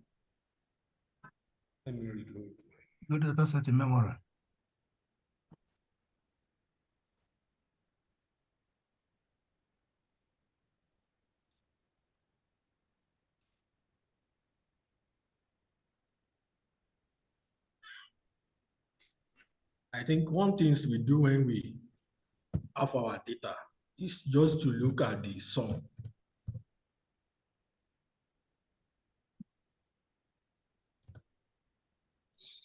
Let me reload. Good data set in memory. I think one thing we do when we have our data is just to look at the sum.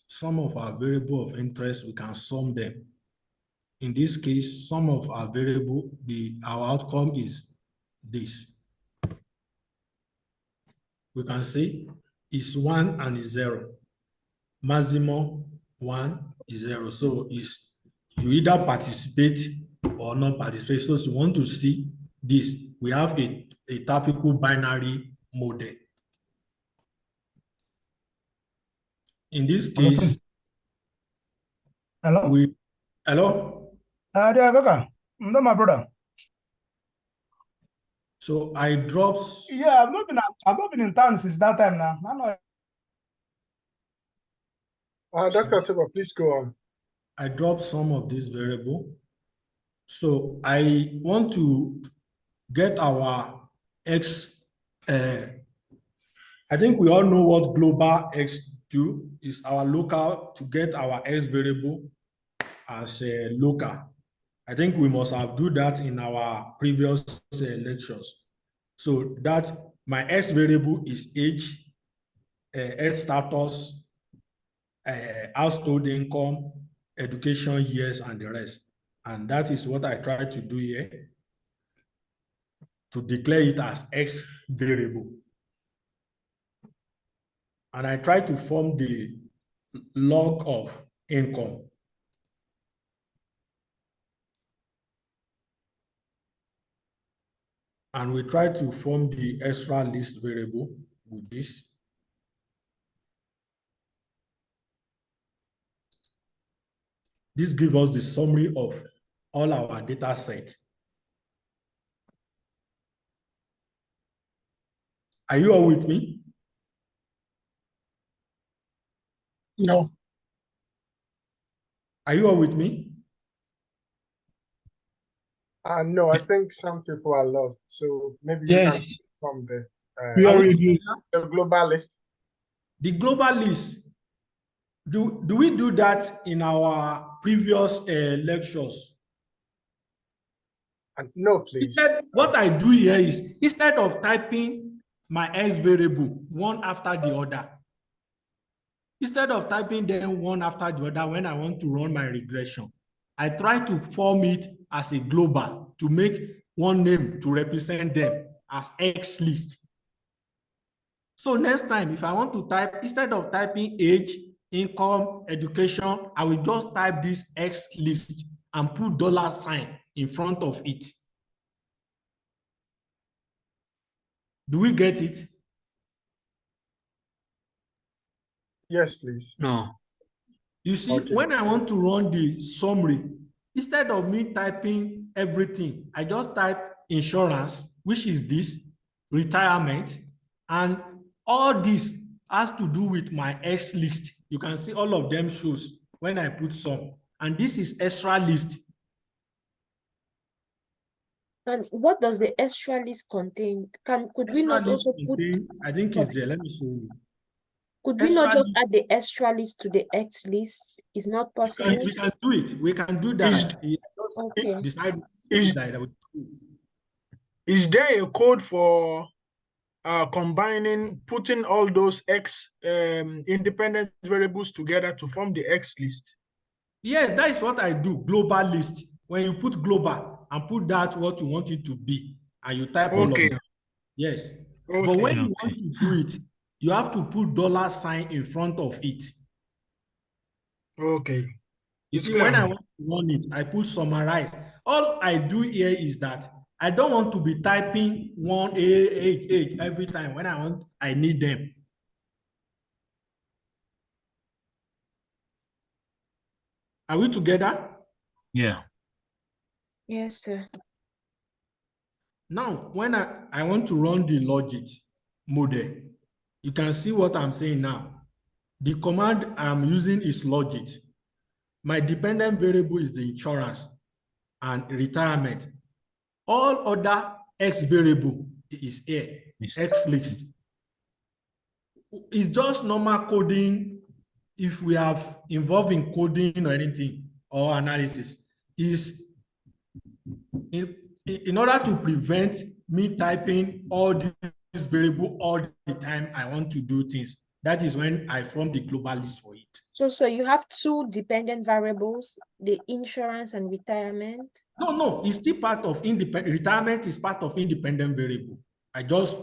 Some of our variable of interest, we can sum them. In this case, some of our variable, our outcome is this. We can say it's 1 and it's 0. Maximum 1 is 0. So it's you either participate or not participate. So you want to see this. We have a a typical binary model. In this case, Hello? hello? There, Kaka. No, my brother. So I dropped. Yeah, I've not been in town since that time now. I know. Dr. Tuba, please go on. I dropped some of this variable. So I want to get our X. I think we all know what global X do is our local to get our X variable as a local. I think we must have do that in our previous lectures. So that my X variable is age, health status, household income, education years, and the rest. And that is what I try to do here, to declare it as X variable. And I try to form the log of income. And we try to form the extra list variable with this. This gives us the summary of all our data sets. Are you all with me? No. Are you all with me? No, I think some people are lost. So maybe you can from the global list. The global list. Do we do that in our previous lectures? No, please. Instead, what I do here is, instead of typing my X variable one after the other, instead of typing them one after the other when I want to run my regression, I try to form it as a global to make one name to represent them as X list. So next time, if I want to type, instead of typing age, income, education, I will just type this X list and put $sign in front of it. Do we get it? Yes, please. No. You see, Okay. when I want to run the summary, instead of me typing everything, I just type insurance, which is this, retirement, and all this has to do with my X list. You can see all of them shows when I put some, and this is extra list. And what does the extra list contain? Could we not also put? I think it's there. Let me show you. Could we not just add the extra list to the X list? Is not possible. We can do it. We can do that. Okay. Decide is there a code for combining, putting all those X independent variables together to form the X list? Yes, that is what I do. Global list. When you put global and put that what you want it to be, and you type all of them. Yes. Okay. But when you want to do it, you have to put $sign in front of it. Okay. You see, when I want to run it, I put summarize. All I do here is that I don't want to be typing 1 every time when I need them. Are we together? Yeah. Yes, sir. Now, when I want to run the logit model, you can see what I'm saying now. The command I'm using is logit. My dependent variable is the insurance and retirement. All other X variable is here, X list. It's just normal coding. If we have involved in coding or anything or analysis, is in order to prevent me typing all these variables all the time I want to do things. That is when I form the global list for it. So you have two dependent variables, the insurance and retirement? No, it's still part of independent. Retirement is part of independent variable. I just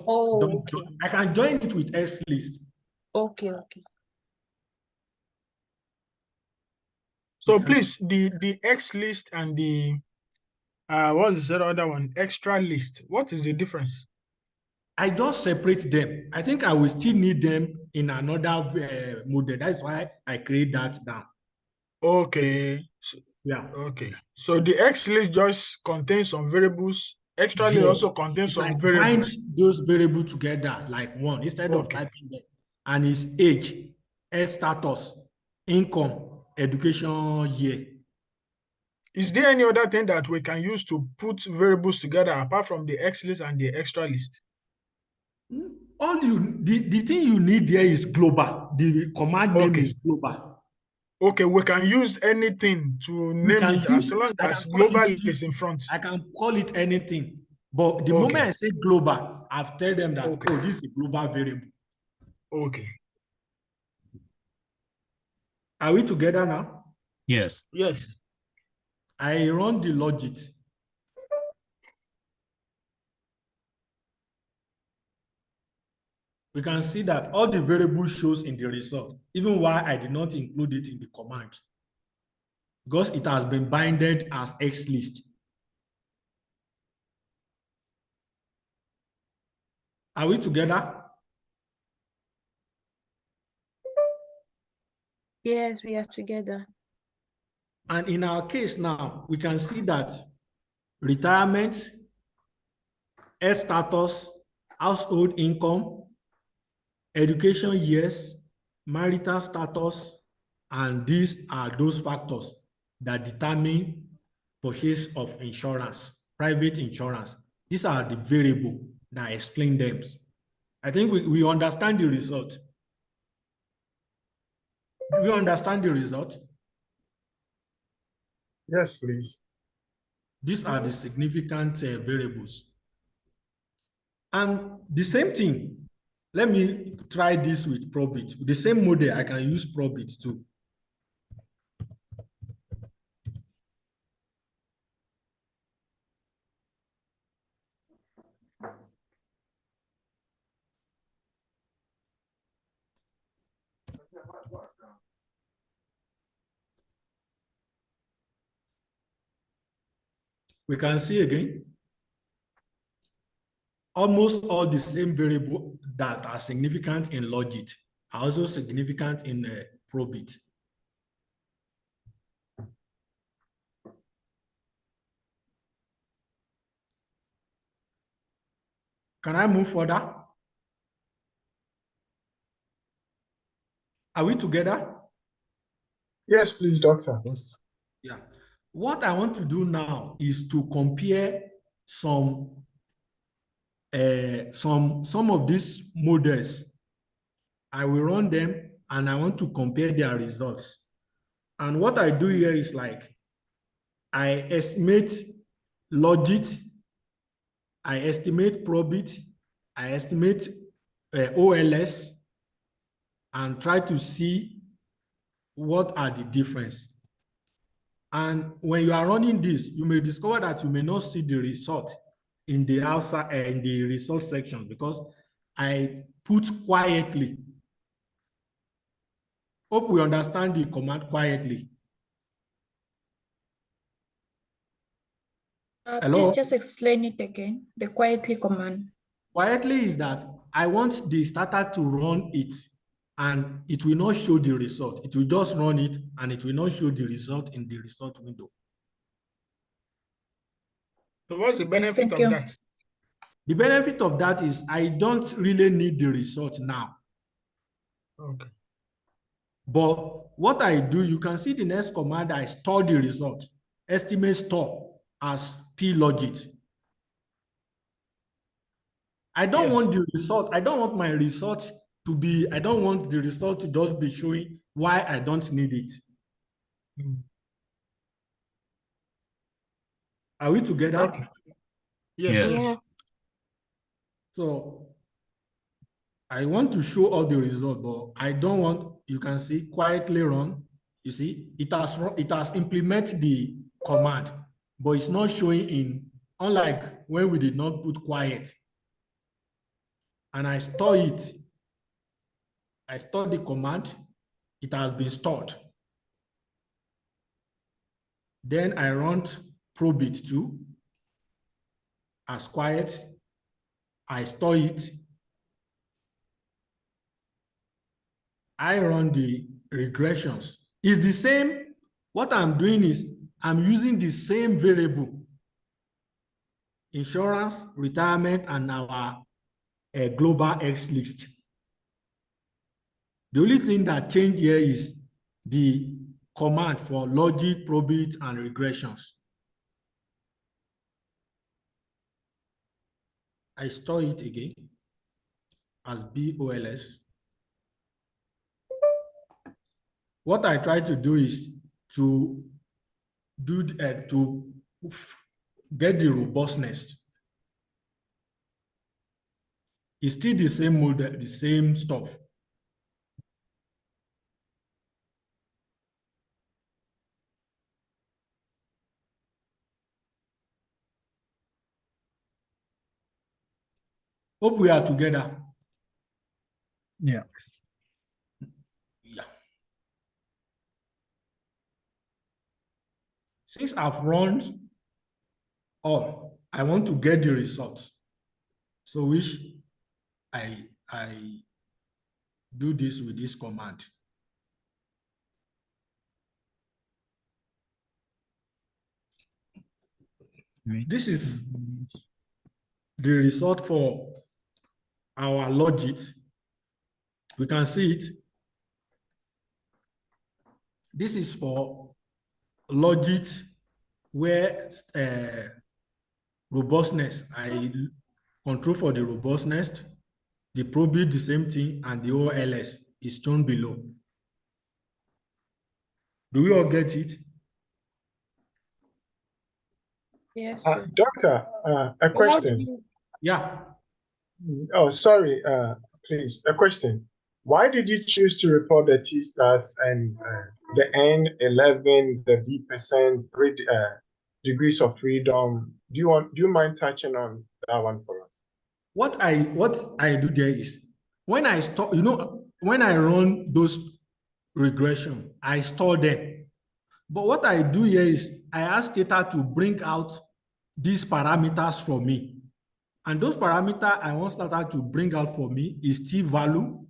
I can join it with X list. Okay. So please, the X list and the what is the other one? Extra list. What is the difference? I just separate them. I think I will still need them in another model. That's why I create that down. Okay. Yeah. Okay. So the X list just contains some variables. Extra list Yes. also contains It's some like variables. bind those variables together like one instead of Okay. typing them. And it's age, health status, income, education year. Is there any other thing that we can use to put variables together apart from the X list and the extra list? The thing you need there is global. The command name Okay. is global. Okay, we can use anything to We name can it as use, long I as can call global it, is in front. I can call it anything. But the Okay. moment I say global, I've tell them that, Okay. oh, this is a global variable. Okay. Are we together now? Yes. Yes. I run the logic. We can see that all the variables shows in the result, even while I did not include it in the command, because it has been binded as X list. Are we together? Yes, we are together. And in our case now, we can see that retirement, health status, household income, education years, marital status, and these are those factors that determine purchase of insurance, private insurance. These are the variables that explain them. I think we understand the result. Do you understand the result? Yes, please. These are the significant variables. And the same thing, let me try this with probit. The same model, I can use probit too. We can see again, almost all the same variables that are significant in logit are also significant in probit. Can I move further? Are we together? Yes, please, doctor. Yes. Yeah. What I want to do now is to compare some of these models. I will run them and I want to compare their results. And what I do here is like, I estimate logit, I estimate probit, I estimate OLS, and try to see what are the difference. And when you are running this, you may discover that you may not see the result in the outside in the result section because I put quietly. Hope we understand the command quietly. Hello? Please just explain it again. The quietly command. Quietly is that I want the starter to run it and it will not show the result. It will just run it and it will not show the result in the result window. So what's the benefit of that? The benefit of that is I don't really need the result now. Okay. But what I do, you can see the next command, I store the result. Estimate store as plogit. I don't want the result. I don't want my result to be, I don't want the result to just be showing why I don't need it. Are we together? Okay. Yes. Yeah. So I want to show all the results, but I don't want, you can see quietly run. You see, it has implemented the command, but it's not showing in, unlike when we did not put quiet. And I store it. I store the command, it has been stored. Then I run probit too as quiet, I store it. I run the regressions. It's the same. What I'm doing is I'm using the same variable, insurance, retirement, and our global X list. The only thing that changed here is the command for logic, probit, and regressions. I store it again as BOLS. What I try to do is to get the robustness. It's still the same model, the same stuff. Hope we are together. Yeah. Yeah. Since I've run all, I want to get the results. So which I do this with this command. This is the result for our logit. We can see it. This is for logit where robustness, I control for the robustness, the probit the same thing, and the OLS is shown below. Do we all get it? Yes, Uh, sir. Doctor, a question. Yeah. Oh, sorry, please, a question. Why did you choose to report the T-stats and the N11, the B%, degrees of freedom? Do you mind touching on that one for us? What I do there is when I store, when I run those regression, I store them. But what I do here is I ask Stata to bring out these parameters for me. And those parameters I want Stata to bring out for me is T value.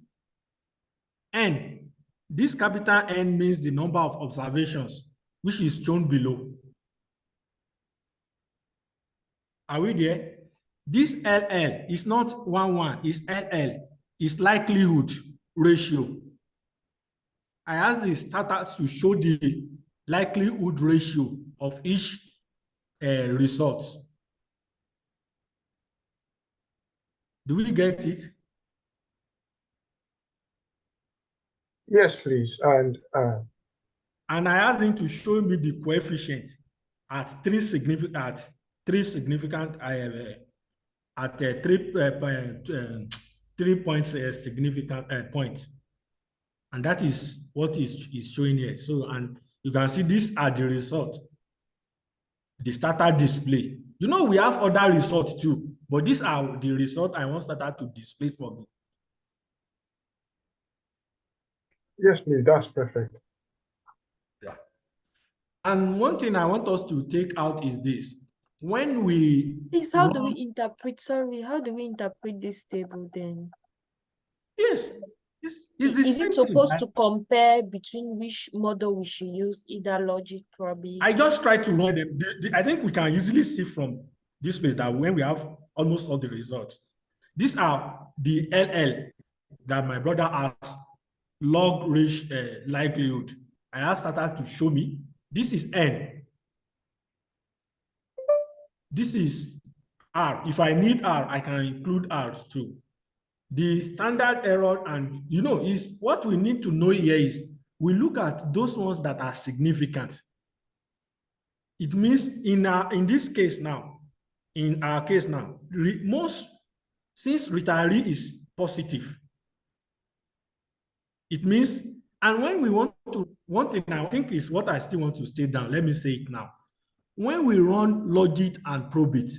N. This capital N means the number of observations, which is shown below. Are we there? This LL is not 1, it's LL. It's likelihood ratio. I asked the Stata to show the likelihood ratio of each result. Do we get it? Yes, please. And I asked him to show me the coefficient at three significant at 3 points significant points, and that is what is showing here. So, and you can see these are the results, the Stata display. We have other results too, but these are the results I want Stata to display for me. yes, please, that's perfect. Yeah. And one thing I want us to take out is this. When we how do we interpret, sorry, how do we interpret this table then? Yes, it's the Is same it supposed thing. to compare between which model we should use, either logic, probably? I just try to run them. I think we can easily see from this place that when we have almost all the results, these are the LL that my brother asked, log likelihood. I asked Stata to show me. This is N. This is R. If I need R, I can include R's too. The standard error, and is what we need to know here is we look at those ones that are significant. It means in this case now, in our case now, since retiree is positive, it means, and when we want to, one thing I think is what I still want to state down, let me say it now. When we run logit and probit,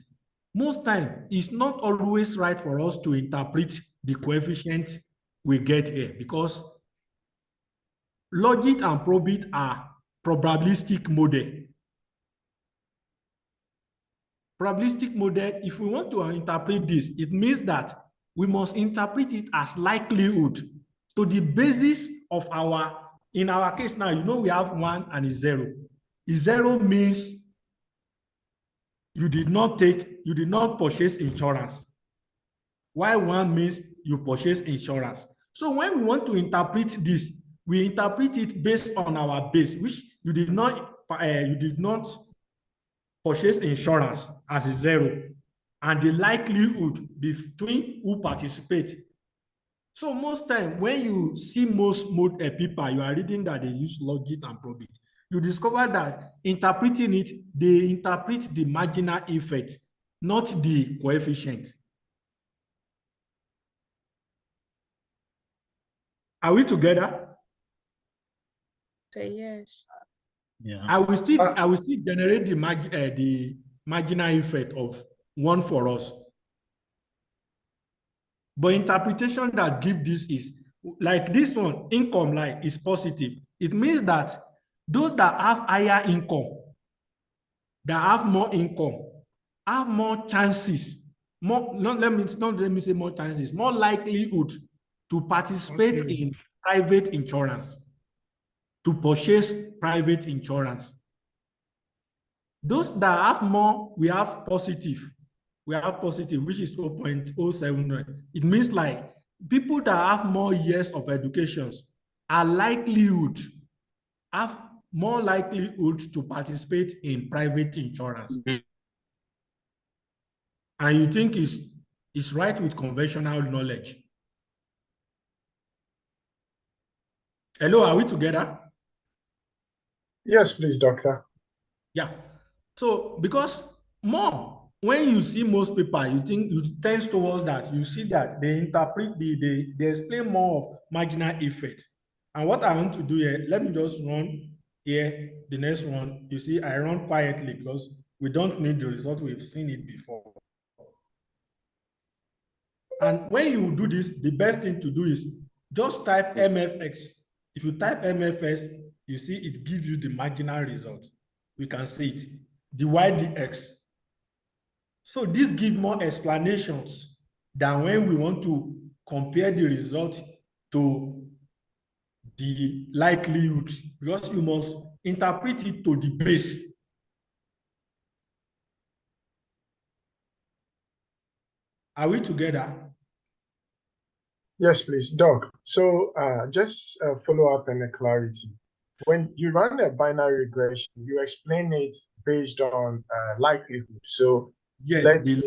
most time it's not always right for us to interpret the coefficient we get here, because logit and probit are probabilistic model. probabilistic model, if we want to interpret this, it means that we must interpret it as likelihood to the basis of in our case now, you know, we have 1 and a 0. A 0 means you did not purchase insurance, while 1 means you purchase insurance. So when we want to interpret this, we interpret it based on our base, which you did not purchase insurance as a 0, and the likelihood between who participate. So most time when you see most people, you are reading that they use logic and probability, you discover that interpreting it, they interpret the marginal effect, not the coefficient. Are we together? So yes. Yeah. I will still generate the marginal effect of 1 for us. But interpretation that give this is like this one, income line is positive. It means that those that have higher income, that have more income, have more chances, not let me say more chances, more likelihood to participate in private insurance, to purchase private insurance. Those that have more, we have positive, which is 0.079. It means like people that have more years of education are have more likelihood to participate in private insurance. And you think it's right with conventional knowledge. Hello, are we together? Yes, please, doctor. Yeah. So because when you see most people, you think you tend towards that. You see that they interpret they explain more of marginal effect. And what I want to do here, let me just run here the next one. You see, I run quietly because we don't need the result. We've seen it before. And when you do this, the best thing to do is just type MFX. If you type MFS, you see it gives you the marginal result. We can see it, dy dx. So this gives more explanations than when we want to compare the result to the likelihood, because you must interpret it to the base. Are we together? Yes, please, Doc. So just follow up and a clarity. When you run a binary regression, you explain it based on likelihood. So yes, let's say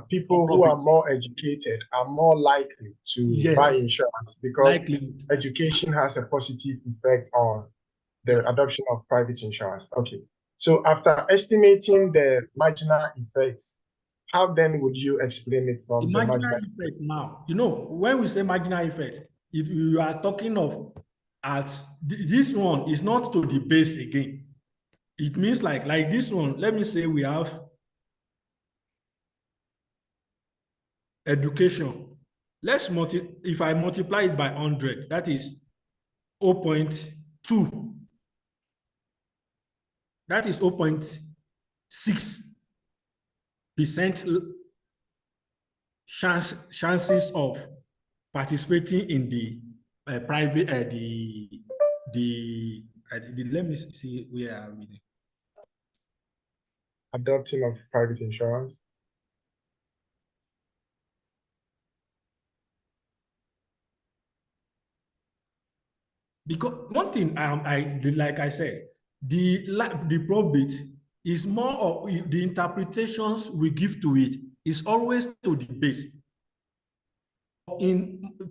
people who are more educated are more likely to buy insurance because education has a positive effect on the adoption of private insurance. Okay. So after estimating the marginal effects, how then would you explain it from the marginal effect now? You know, when we say marginal effect, if you are talking of this one is not to the base again. It means like this one, let me say we have education. If I multiply it by 100, that is 0.2. That is 0.6% chances of participating in the private let me see where are we. Adopting of private insurance. Because one thing like I said, the probability is more of the interpretations we give to it is always to the base.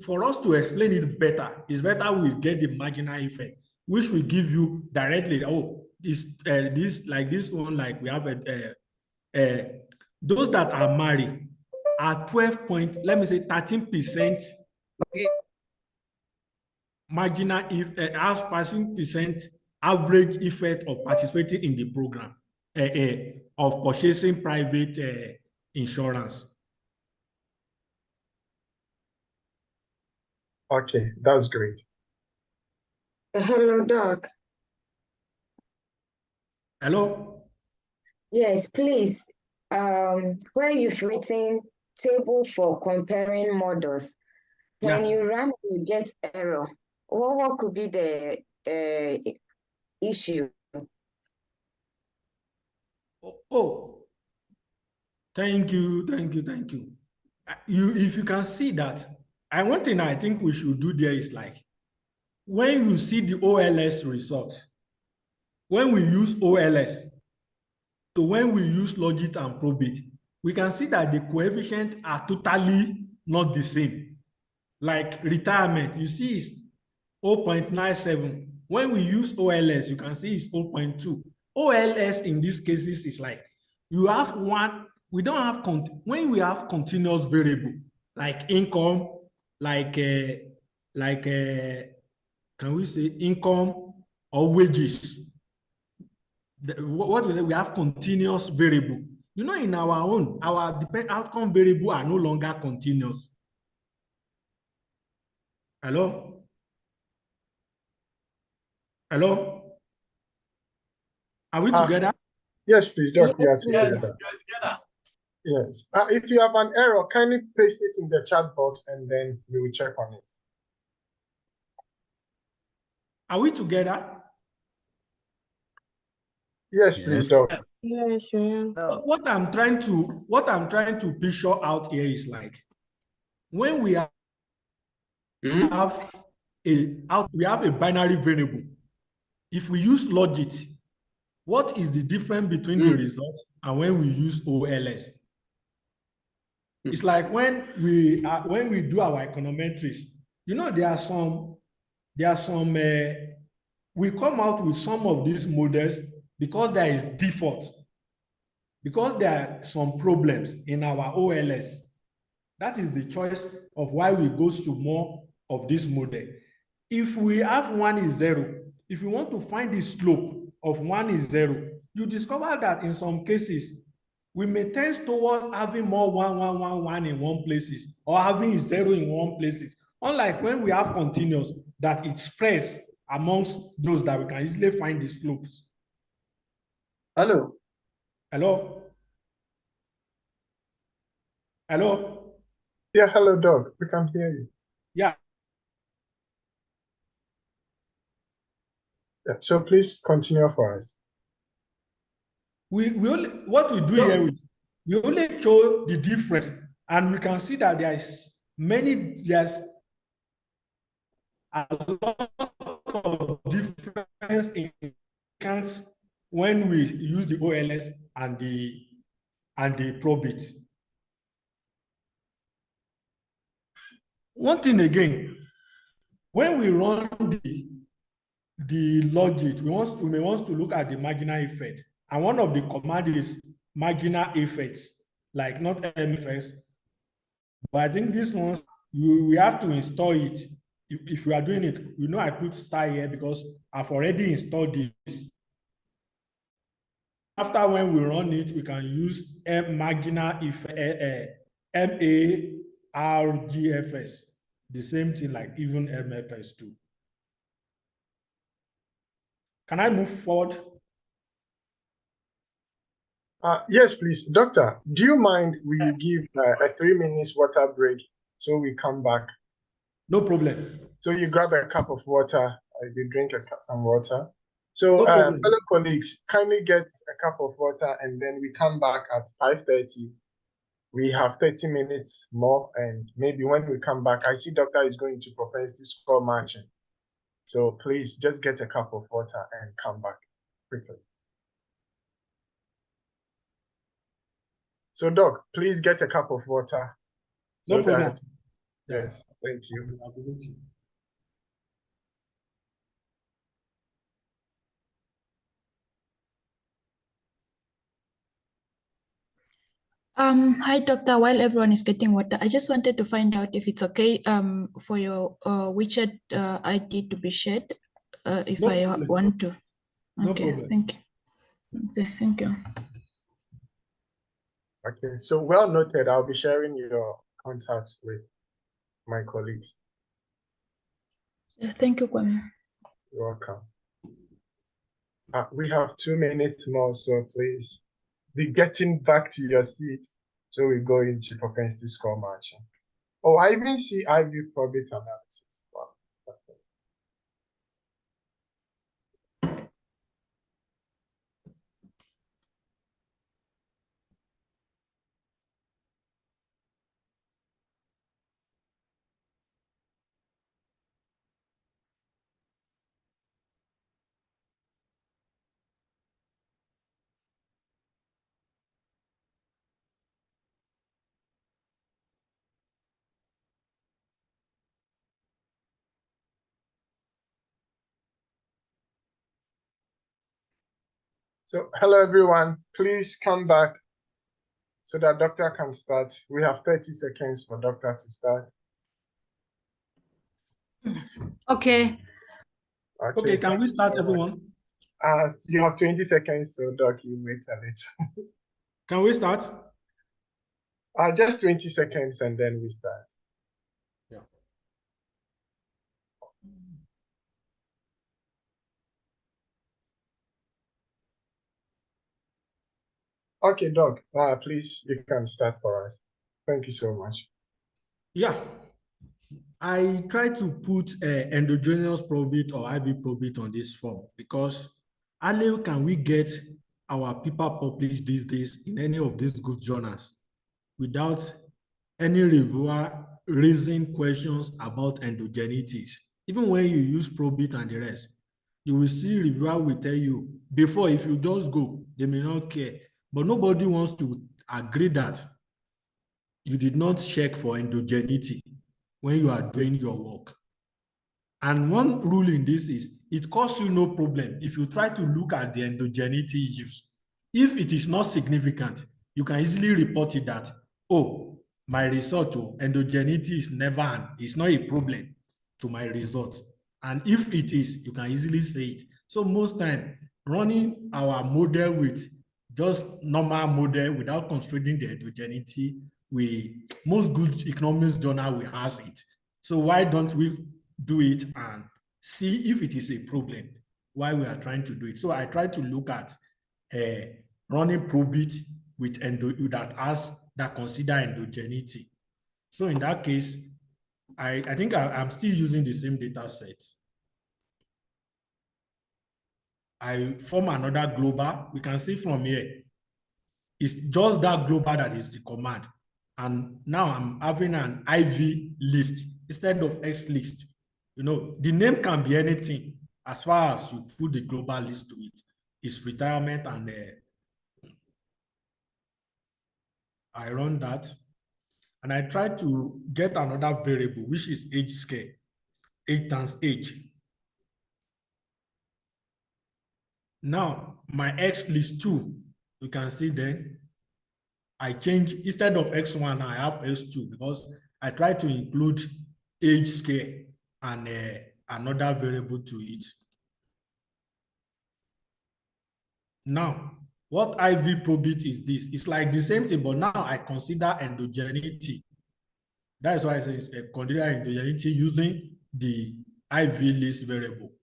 For us to explain it better, it's better we get the marginal effect, which will give you directly. Oh, is this like this one? Like we have those that are married are 13%. Okay. Marginal if 13% average effect of participating in the program of purchasing private insurance. Okay, that's great. Hello, Doc. Hello? Yes, please. where you've written table for comparing models. When you run, you get error. What could be the issue? Oh, thank you. If you can see that, one thing I think we should do there is like, when you see the OLS result, when we use OLS, so when we use logit and probit, we can see that the coefficients are totally not the same. Like retirement, you see is 0.97. When we use OLS, you can see it's 0.2. OLS in these cases is like, you have one, we don't have, when we have continuous variable, like income, like can we say income or wages? What we say, we have continuous variable. You know, in our own, our outcome variable are no longer continuous. Hello? Hello? Are we together? Yes, please, Doc. Yes, We are together. Yes. If you have an error, kindly paste it in the chat box and then we will check on it. Are we together? Yes, please, Doc. Yes, yeah. What I'm trying to picture out here is like, when we have a binary variable, if we use logit, what is the difference between the result and when we use OLS? It's like when we do our econometrics, you know, there are some we come out with some of these models because there is default, because there are some problems in our OLS. That is the choice of why we go to more of this model. If we have 1 is 0, if you want to find the slope of 1 is 0, you discover that in some cases, we may tend toward having more 1, 1, 1, 1 in one places, or having 0 in one places. Unlike when we have continuous, that it spreads amongst those that we can easily find the slopes. Hello. Hello? Hello? Yeah, hello, Doc. We can hear you. Yeah. So please continue for us. What we do here is we only show the difference, and we can see that there's a lot of difference in counts when we use the OLS and the probit. One thing again, when we run the logit, we may want to look at the marginal effect. And one of the command is marginal effects, like not MFS. But I think this one, we have to install it. If we are doing it, you know, I put star here because I've already installed this. After when we run it, we can use marginal effect, MARGFS, the same thing like even MFS too. Can I move forward? Yes, please. Doctor, do you mind we give a 3 minutes water break so we come back? No problem. So you grab a cup of water, you drink some water. So No problem. fellow colleagues, kindly get a cup of water and then we come back at 5:30. We have 30 minutes more, and maybe when we come back, I see Doctor is going to propensity score matching. So please just get a cup of water and come back quickly. So Doc, please get a cup of water. No problem. Yes, thank you. Hi, doctor. While everyone is getting water, I just wanted to find out if it's okay for your WeChat ID to be shared if No I problem. want to. No Okay, problem. thank you. Okay, thank you. Okay, so well noted. I'll be sharing your contacts with my colleagues. Yeah, thank you, Kwame. You're welcome. We have 2 minutes more, so please the getting back to your seat. So we go into propensity score matching. Oh, I even see IV probit analysis. Wow. So hello everyone, please come back so that doctor can start. We have 30 seconds for doctor to start. Okay, can we start, everyone? You have 20 seconds, so doc, you wait a little. Can we start? Just 20 seconds and then we start. Yeah. Okay, doc, please, you can start for us. Thank you so much. Yeah. I try to put endogenous probit or IV probit on this form because how can we get our paper published these days in any of these good journals without any reviewer raising questions about endogenities? Even when you use probit and the rest, you will see reviewer will tell you before, if you just go, they may not care. But nobody wants to agree that you did not check for endogeneity when you are doing your work. And one rule in this is it costs you no problem if you try to look at the endogeneity issues. If it is not significant, you can easily report it that, oh, my result, endogeneity is never, it's not a problem to my result. And if it is, you can easily say it. So most time, running our model with just normal model without considering the endogeneity, most good economics journal will has it. So why don't we do it and see if it is a problem while we are trying to do it? So I try to look at running probit with that consider endogeneity. So in that case, I think I'm still using the same data set. I form another global. We can see from here, it's just that global that is the command. And now I'm having an IV list instead of X list. You know, the name can be anything as far as you put the global list to it. It's retirement, and I run that. And I try to get another variable, which is age scale, age times age. Now, my X list 2, you can see then, I change, instead of X1, I have X2 because I try to include age scale and another variable to it. Now, what IV probit is this? It's like the same thing, but now I consider endogeneity. That is why I say consider endogeneity using the IV list variable.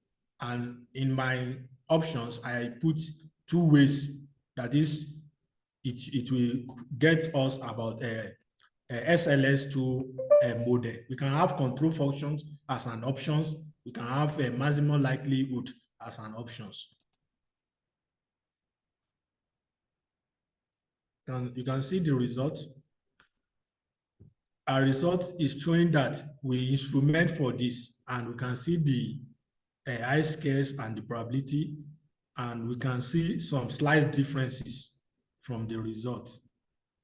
And in my options, I put 2 ways. That is, it will get us about SLS2 model. We can have control functions as an options. We can have a maximum likelihood as an options. And you can see the result. Our result is showing that we instrument for this, and we can see the I scales and the probability, and we can see some slight differences from the result.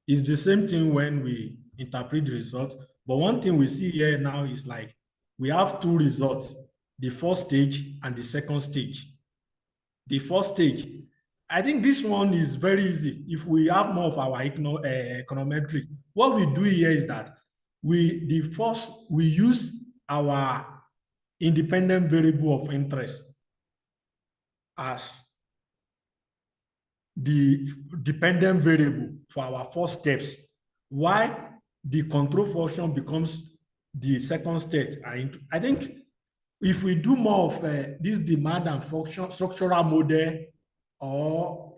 It's the same thing when we interpret the result, but one thing we see here now is like we have 2 results, the first stage and the second stage. The first stage, I think this one is very easy. If we have more of our econometric, what we do here is that we use our independent variable of interest as the dependent variable for our first steps. Why the control function becomes the second state. I think if we do more of this demand and function structural model or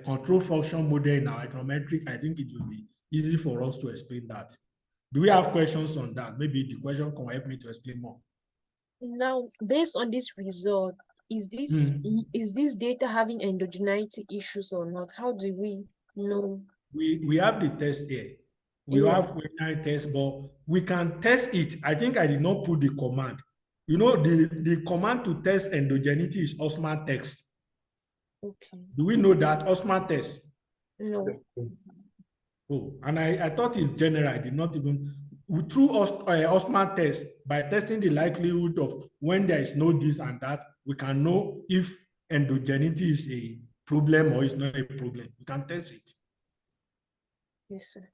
control function model in our econometric, I think it will be easy for us to explain that. Do we have questions on that? Maybe the question can help me to explain more. Now, based on this result, is this data having endogeneity issues or not? How do we know? We have the test here. We have ordinary test, but we can test it. I think I did not put the command. You know, the command to test endogeneity is Osman text. Okay. Do we know that Osman test? No. Oh, and I thought it's general. I did not even through Osman test, by testing the likelihood of when there is no this and that, we can know if endogeneity is a problem or it's not a problem. We can test it. Yes, sir.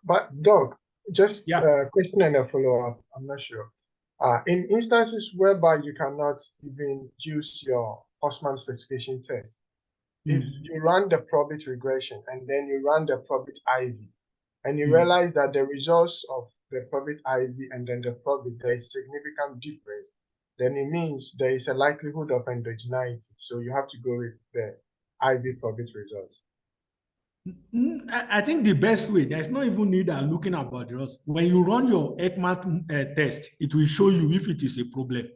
But Doc, just a question and a follow-up. I'm not sure. In instances whereby you cannot even use your Osman specification test, if you run the probit regression and then you run the probit IV, and you realize that the results of the probit IV and then the probit, there is significant difference, then it means there is a likelihood of endogeneity. So you have to go with the IV probit results. I think the best way, there's not even need of looking about the results. When you run your Ekman test, it will show you if it is a problem.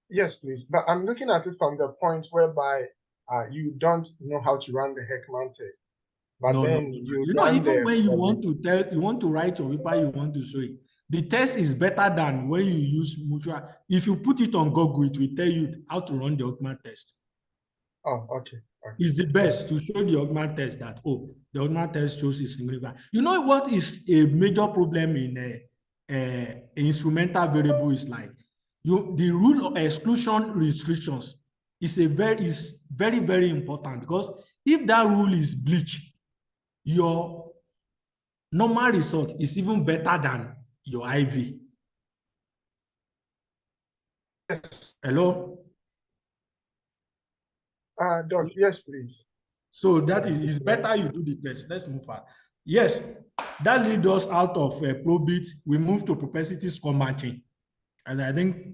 Yes, please. But I'm looking at it from the point whereby you don't know how to run the Ekman test. But No, then you know, even when you want to write your paper, you want to show it. The test is better than when you use mutual. If you put it on Google, it will tell you how to run the Ekman test. Oh, okay. It's the best to show the Ekman test that, oh, the Ekman test shows is significant. You know what is a major problem in instrumental variable is like, the rule of exclusion restrictions is very, very important, because if that rule is breached, your normal result is even better than your IV. Yes. Hello? Doc, yes, please. So that is better you do the test. Let's move on. Yes, that leads us out of probit. We move to propensity score matching. And I think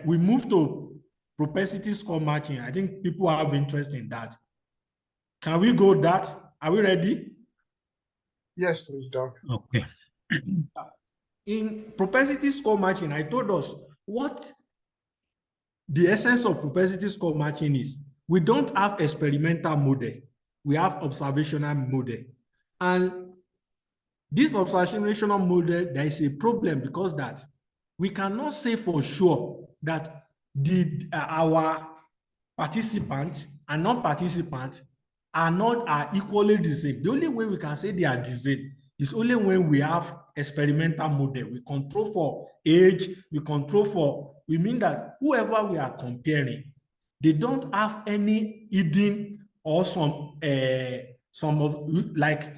we move to propensity score matching. I think people have interest in that. Can we go that? Are we ready? Yes, please, Doc. Okay. In propensity score matching, I told us what the essence of propensity score matching is. We don't have experimental model. We have observational model. And this observational model, there is a problem because that we cannot say for sure that our participants and non-participants are equally the same. The only way we can say they are the same is only when we have experimental model. We control for age, we mean that whoever we are comparing, they don't have any hidden or some of, like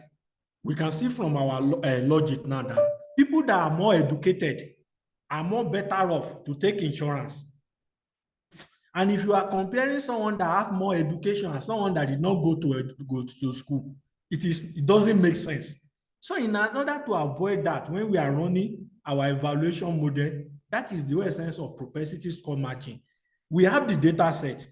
we can see from our logic now that people that are more educated are more better off to take insurance. And if you are comparing someone that have more education and someone that did not go to school, it doesn't make sense. So in order to avoid that, when we are running our evaluation model, that is the essence of propensity score matching. We have the data set.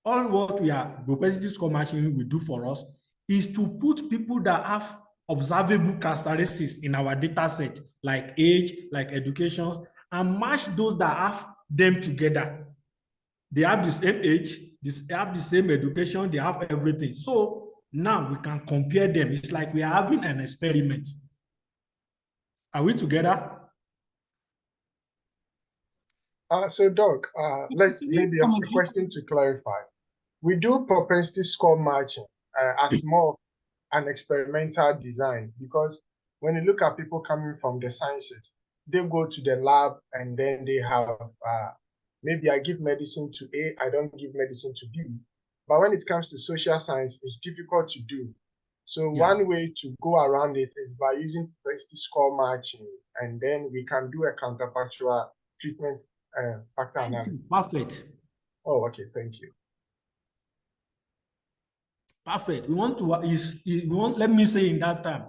All what propensity score matching will do for us is to put people that have observable characteristics in our data set, like age, like education, and match those that have them together. They have the same age, they have the same education, they have everything. So now we can compare them. It's like we are having an experiment. Are we together? So Doc, let's maybe a question to clarify. We do propensity score matching as more of an experimental design, because when you look at people coming from the sciences, they go to the lab and then they have maybe I give medicine to A, I don't give medicine to B. But when it comes to social science, it's difficult to do. So one way to go around it is by using propensity score matching, and then we can do a counterfactual treatment factor analysis. Perfect. Oh, okay, thank you. Perfect. Let me say in that time,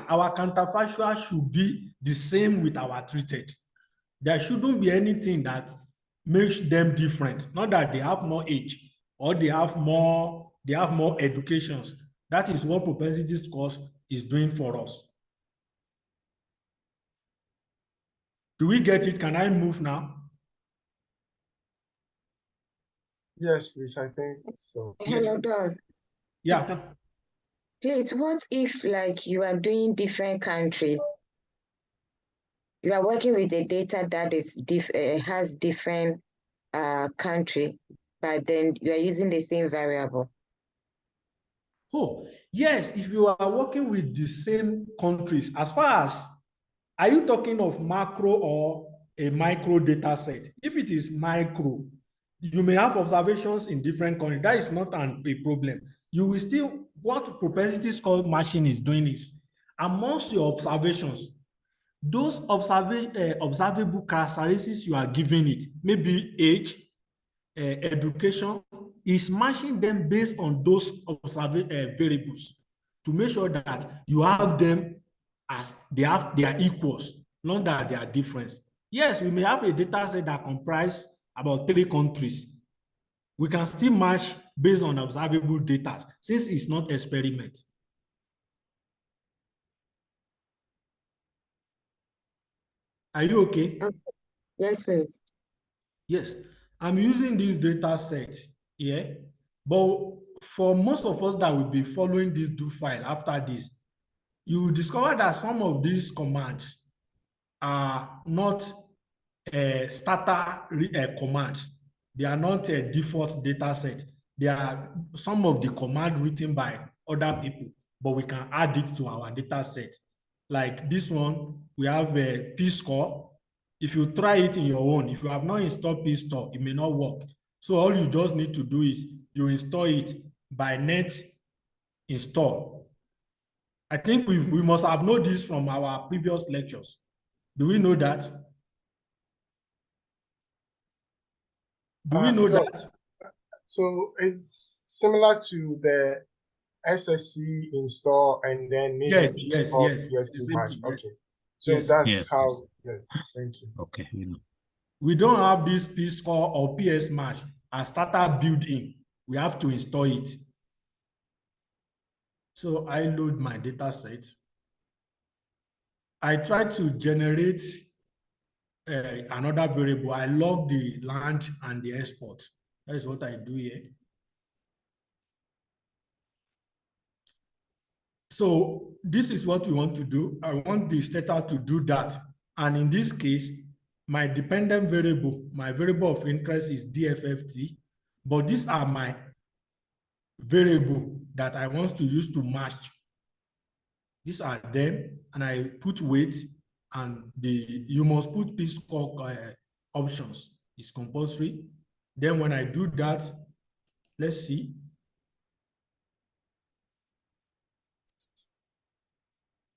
our counterfactual should be the same with our treated. There shouldn't be anything that makes them different. Not that they have more age, or they have more educations. That is what propensity scores is doing for us. Do we get it? Can I move now? Yes, please. I think so. Hello, Doc. Yeah. Please, what if like you are doing different countries? You are working with a data that is has different country, but then you are using the same variable. Oh, yes, if you are working with the same countries, as far as, are you talking of macro or a micro data set? If it is micro, you may have observations in different countries. That is not a problem. You will still, what propensity score machine is doing is, amongst your observations, those observable characteristics you are giving it, maybe age, education, is matching them based on those variables to make sure that you have them as they are equals, not that they are different. Yes, we may have a data set that comprise about 3 countries. We can still match based on observable data since it's not experiment. Are you okay? Yes, please. Yes, I'm using this data set here, but for most of us that will be following this do file after this, you will discover that some of these commands are not Stata commands. They are not a default data set. They are some of the command written by other people, but we can add it to our data set. Like this one, we have a P-score. If you try it in your own, if you have not installed P-store, it may not work. So all you just need to do is you install it by net install. I think we must have known this from our previous lectures. Do we know that? Do we know No. that? So it's similar to the SSC install and then maybe Yes, P-score yes. PS It's the to same match. thing. Okay. So Yes. that's how, yes, thank you. Okay, you know. We don't have this P-score or PS match as Stata built-in. We have to install it. So I load my data set. I try to generate another variable. I log the land and the export. That is what I do here. So this is what we want to do. I want the Stata to do that. And in this case, my dependent variable, my variable of interest is DFFT, but these are my variable that I want to use to match. These are them, and I put weight, and you must put P-score options. It's compulsory. Then when I do that, let's see.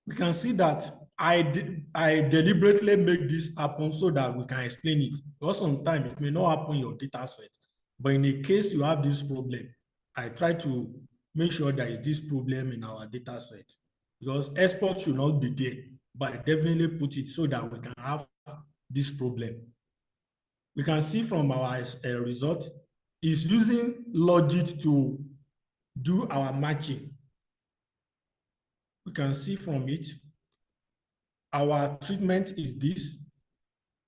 We can see that I deliberately make this happen so that we can explain it. Because sometimes it may not happen in your data set, but in a case you have this problem, I try to make sure there is this problem in our data set. Because export should not be there, but I definitely put it so that we can have this problem. We can see from our result, is using logit to do our matching. We can see from it, our treatment is this,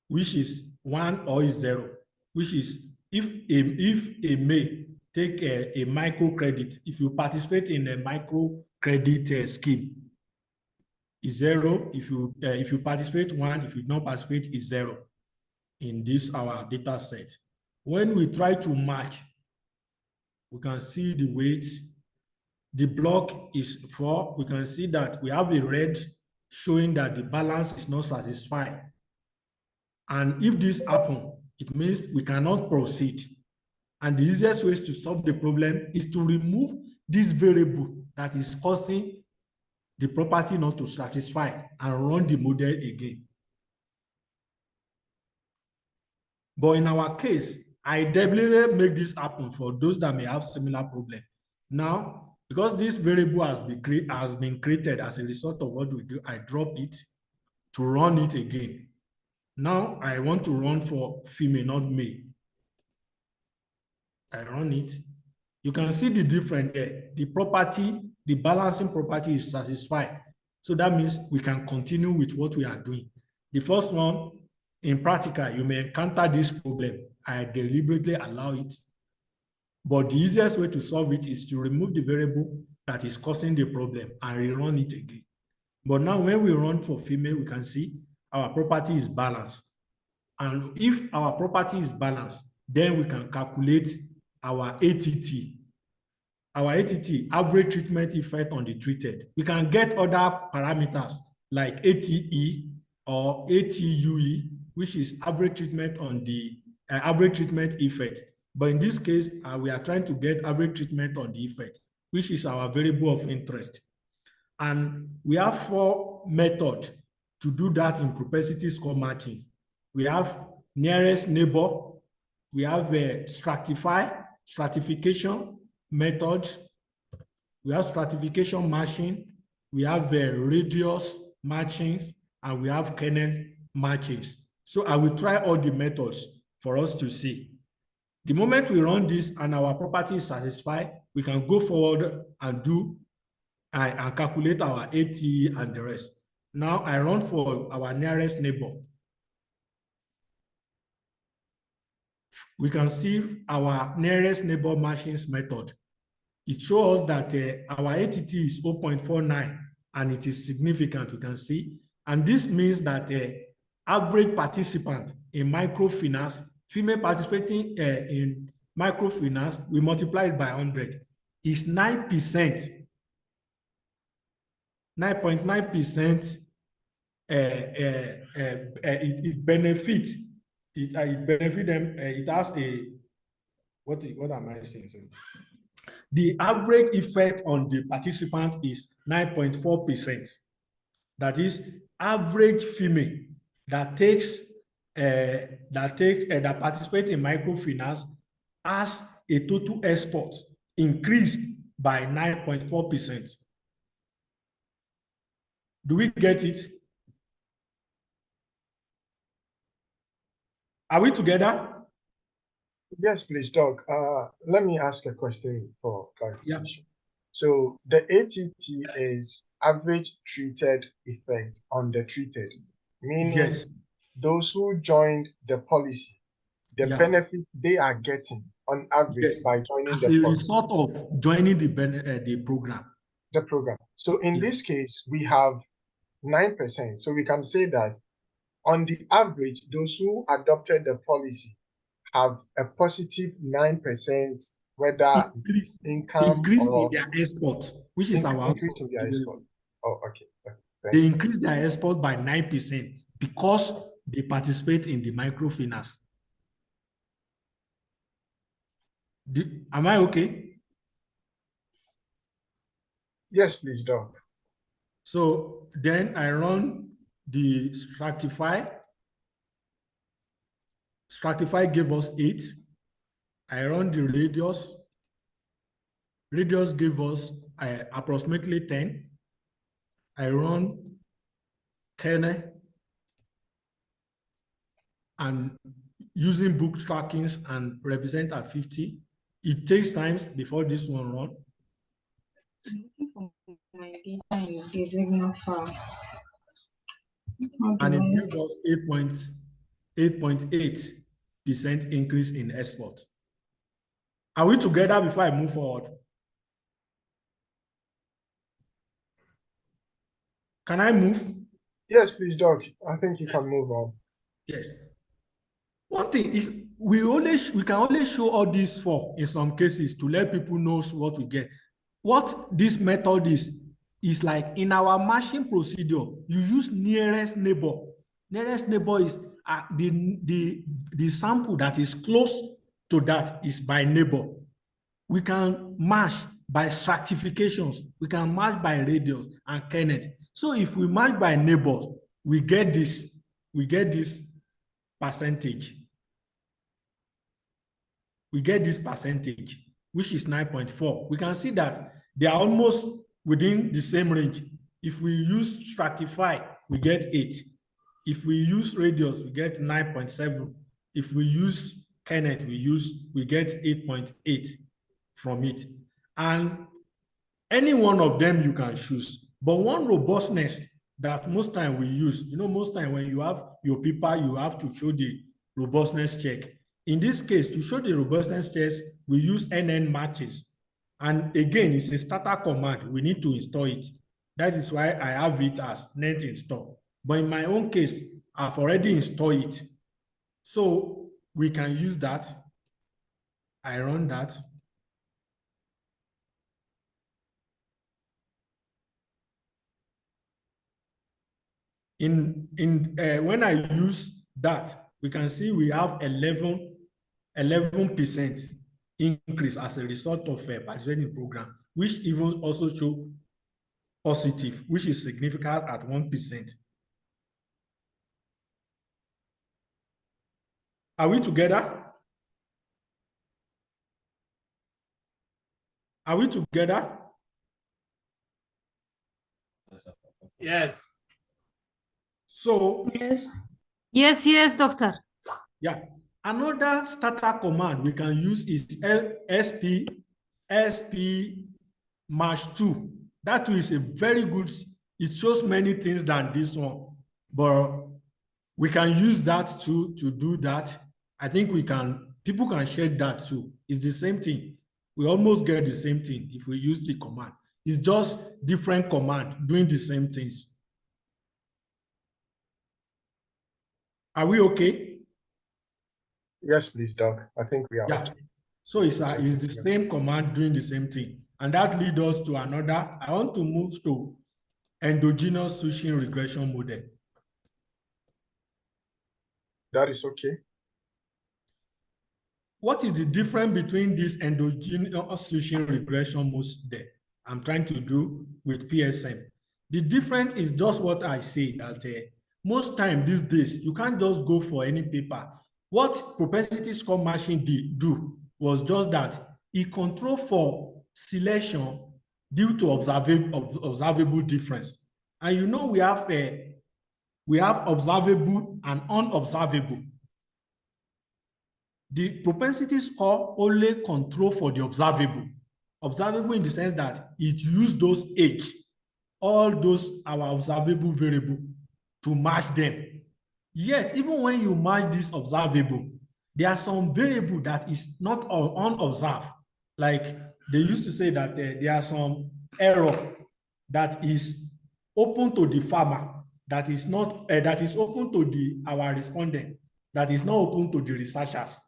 which is 1 or is 0, which is if a may take a microcredit, if you participate in a microcredit scheme, is 0. If you participate 1, if you don't participate, is 0 in this our data set. When we try to match, we can see the weight. The block is 4. We can see that we have a red showing that the balance is not satisfied. And if this happens, it means we cannot proceed. And the easiest way to solve the problem is to remove this variable that is causing the property not to satisfy and run the model again. But in our case, I deliberately make this happen for those that may have similar problem. Now, because this variable has been created as a result of what we do, I drop it to run it again. Now I want to run for female, not male. I run it. You can see the difference there. The property, the balancing property is satisfied. So that means we can continue with what we are doing. The first one, in practical, you may encounter this problem. I deliberately allow it. But the easiest way to solve it is to remove the variable that is causing the problem and rerun it again. But now when we run for female, we can see our property is balanced. And if our property is balanced, then we can calculate our ATT. Our ATT, average treatment effect on the treated. We can get other parameters like ATE or ATUE, which is average treatment on the average treatment effect. But in this case, we are trying to get average treatment on the effect, which is our variable of interest. And we have 4 methods to do that in propensity score matching. We have nearest neighbor, we have stratification methods, we have stratification matching, we have radius matchings, and we have kernel matches. So I will try all the methods for us to see. The moment we run this and our property is satisfied, we can go forward and do and calculate our ATE and the rest. Now I run for our nearest neighbor. We can see our nearest neighbor matchings method. It shows that our ATT is 0.49 and it is significant, we can see. And this means that average participant in microfinance, female participating in microfinance, we multiply it by 100, is 9%. 9.9%. It benefits. It benefit them. It has a what am I saying? The average effect on the participant is 9.4%. That is average female that participates in microfinance has a total export increased by 9.4%. Do we get it? Are we together? Yes, please, Doc. Let me ask a question for clarification. Yeah. So the ATT is average treated effect on the treated, meaning yes, those who joined the policy, the benefit they are getting on average by joining as the a policy. result of joining the program. The program. So in this case, we have 9%. So we can say that on the average, those who adopted the policy have a positive 9%, whether income increase or in their export, which is our increase in their export. Oh, okay. They increase their export by 9% because they participate in the microfinance. Am I okay? Yes, please, Doc. So then I run the stratify. Stratify gave us 8. I run the radius. Radius gave us approximately 10. I run kernel and using book trackings and represent at 50. It takes times before this one run. And it gives us 8.8% increase in export. Are we together before I move forward? Can I move? Yes, please, Doc. I think you can move on. Yes. One thing is we can only show all these 4 in some cases to let people know what we get. What this method is like in our matching procedure, you use nearest neighbor. Nearest neighbor is the sample that is close to that is by neighbor. We can match by stratifications. We can match by radius and kernel. So if we match by neighbors, we get this percentage. We get this percentage, which is 9.4. We can see that they are almost within the same range. If we use stratify, we get 8. If we use radius, we get 9.7. If we use kernel, we get 8.8. from it. And any one of them you can choose. But one robustness that most time we use, most time when you have your paper, you have to show the robustness check. In this case, to show the robustness test, we use NN matches. And again, it's a starter command. We need to install it. That is why I have it as net install. But in my own case, I've already installed it. So we can use that. I run that. When I use that, we can see we have 11% increase as a result of a participating program, which even also show positive, which is significant at 1%. Are we together? Are we together? Yes. So Yes, doctor. Yeah. Another starter command we can use is sp match 2. That is a very good, it shows many things than this one, but we can use that to do that. I think people can share that too. It's the same thing. We almost get the same thing if we use the command. It's just different command doing the same things. Are we okay? Yes, please, Doc. I think we are. Yeah. Okay. So it's the same command doing the same thing. And that leads us to another. I want to move to endogenous switching regression model. That is okay. What is the difference between this endogenous switching regression model I'm trying to do with PSM? The difference is just what I say, that most time these days, you can't just go for any paper. What propensity score matching do was just that it control for selection due to observable difference. And we have observable and unobservable. The propensity score only control for the observable. Observable in the sense that it use those age, all those our observable variable to match them. Yet, even when you match this observable, there are some variable that is not unobserved. Like they used to say that there are some error that is open to the farmer, that is not that is open to our respondent, that is not open to the researchers.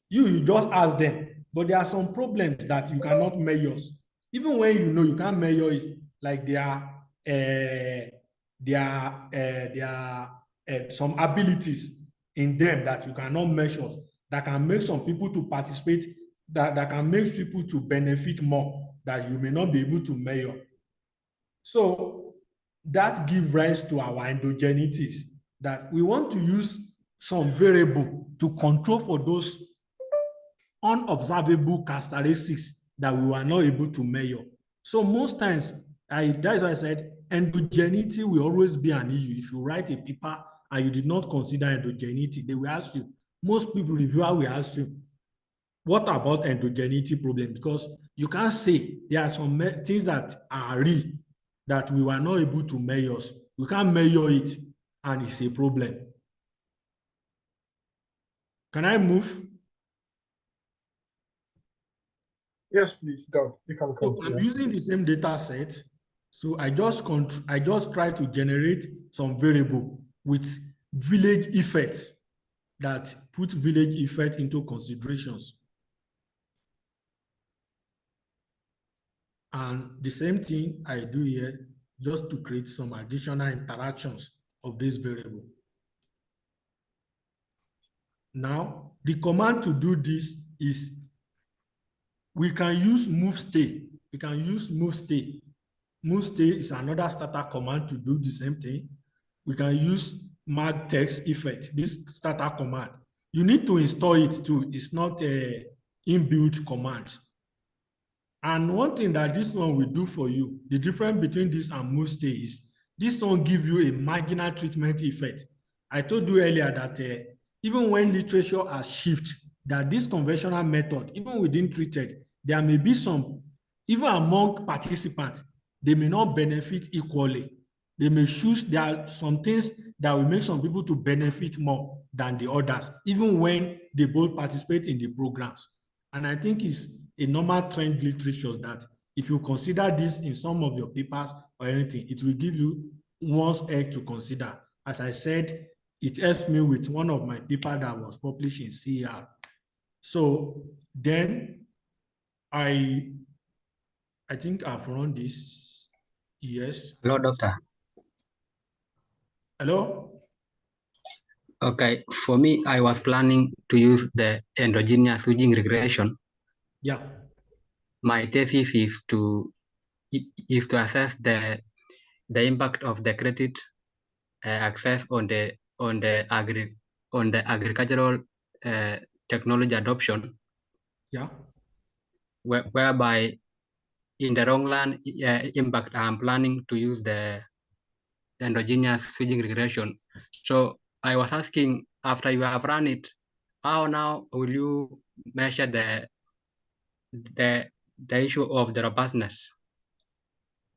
You just ask them, but there are some problems that you cannot measure. Even when you can't measure it, like there are some abilities in them that you cannot measure, that can make some people to participate, that can make people to benefit more, that you may not be able to measure. So that gives rise to our endogenities, that we want to use some variable to control for those unobservable characteristics that we were not able to measure. So most times, that's why I said endogeneity will always be an issue. If you write a paper and you did not consider endogeneity, they will ask you, most people, reviewer will ask you, what about endogeneity problem? Because you can't say there are some things that are real that we were not able to measure. We can't measure it and it's a problem. Can I move? Yes, please, Doc. You can continue. So I'm using the same data set. So I just try to generate some variable with village effects that put village effect into considerations. And the same thing I do here, just to create some additional interactions of this variable. Now, the command to do this is we can use move stay. We can use move stay. Move stay is another starter command to do the same thing. We can use mag text effect, this starter command. You need to install it too. It's not a inbuilt command. And one thing that this one will do for you, the difference between this and move stay is this one gives you a marginal treatment effect. I told you earlier that even when literature has shifted, that this conventional method, even within treated, there may be some, even among participants, they may not benefit equally. They may choose, there are some things that will make some people to benefit more than the others, even when they both participate in the programs. And I think it's a normal trend literature that if you consider this in some of your papers or anything, it will give you one's egg to consider. As I said, it helps me with one of my papers that was published in CER. So then I think I've run this. Yes. Hello, doctor. Hello? Okay, for me, I was planning to use the endogenous switching regression. Yeah. My thesis is to assess the impact of the credit access on the agricultural technology adoption. Yeah. Whereby in the long run impact, I'm planning to use the endogenous switching regression. So I was asking, after you have run it, how now will you measure the issue of the robustness?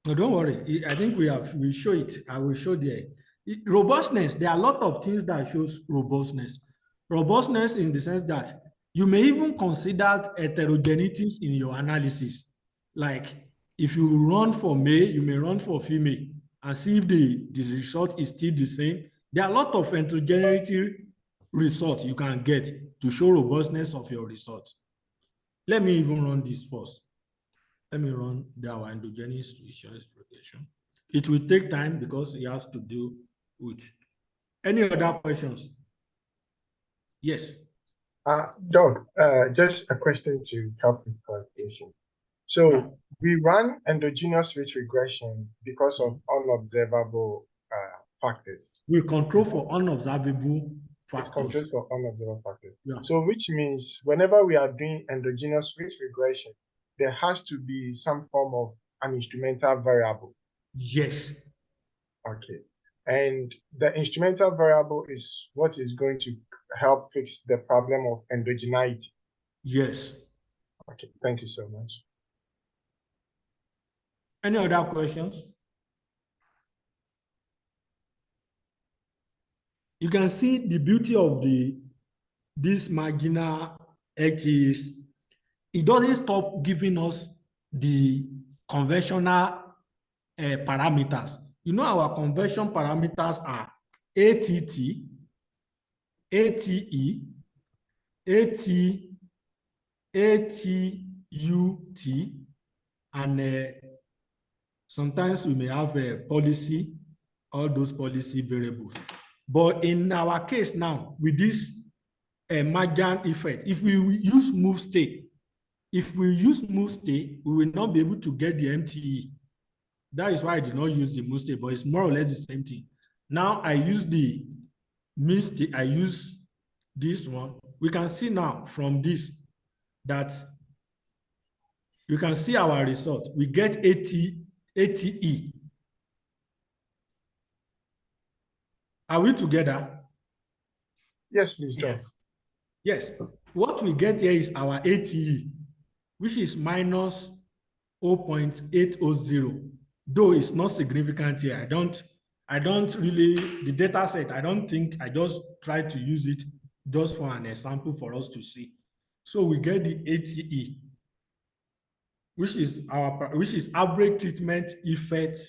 No, don't worry. I think we show it. I will show there. Robustness, there are a lot of things that shows robustness. Robustness in the sense that you may even consider heterogeneities in your analysis. Like if you run for male, you may run for female and see if the result is still the same. There are a lot of heterogeneity results you can get to show robustness of your results. Let me even run this first. Let me run our endogenous insurance regression. It will take time because it has to do with. Any other questions? Yes. Doug, just a question to help with clarification. So we run endogenous rate regression because of unobservable factors. We control for unobservable factors. It's controlled for unobservable factors. Yeah. So which means whenever we are doing endogenous rate regression, there has to be some form of an instrumental variable. Yes. Okay. And the instrumental variable is what is going to help fix the problem of endogeneity. Yes. Okay. Thank you so much. Any other questions? You can see the beauty of this marginal X is it doesn't stop giving us the conventional parameters. You know, our convention parameters are ATT, ATE, ATUT, and sometimes we may have a policy, all those policy variables. But in our case now, with this margin effect, if we use move state, we will not be able to get the MTE. That is why I did not use the move state, but it's more or less the same thing. Now I use the mean state, I use this one. We can see now from this that you can see our result. We get ATE. Are we together? Yes, please, John. Yes. What we get here is our ATE, which is minus 0.800. Though it's not significant here. I don't really, the data set, I don't think, I just try to use it just for an example for us to see. So we get the ATE, which is average treatment effect.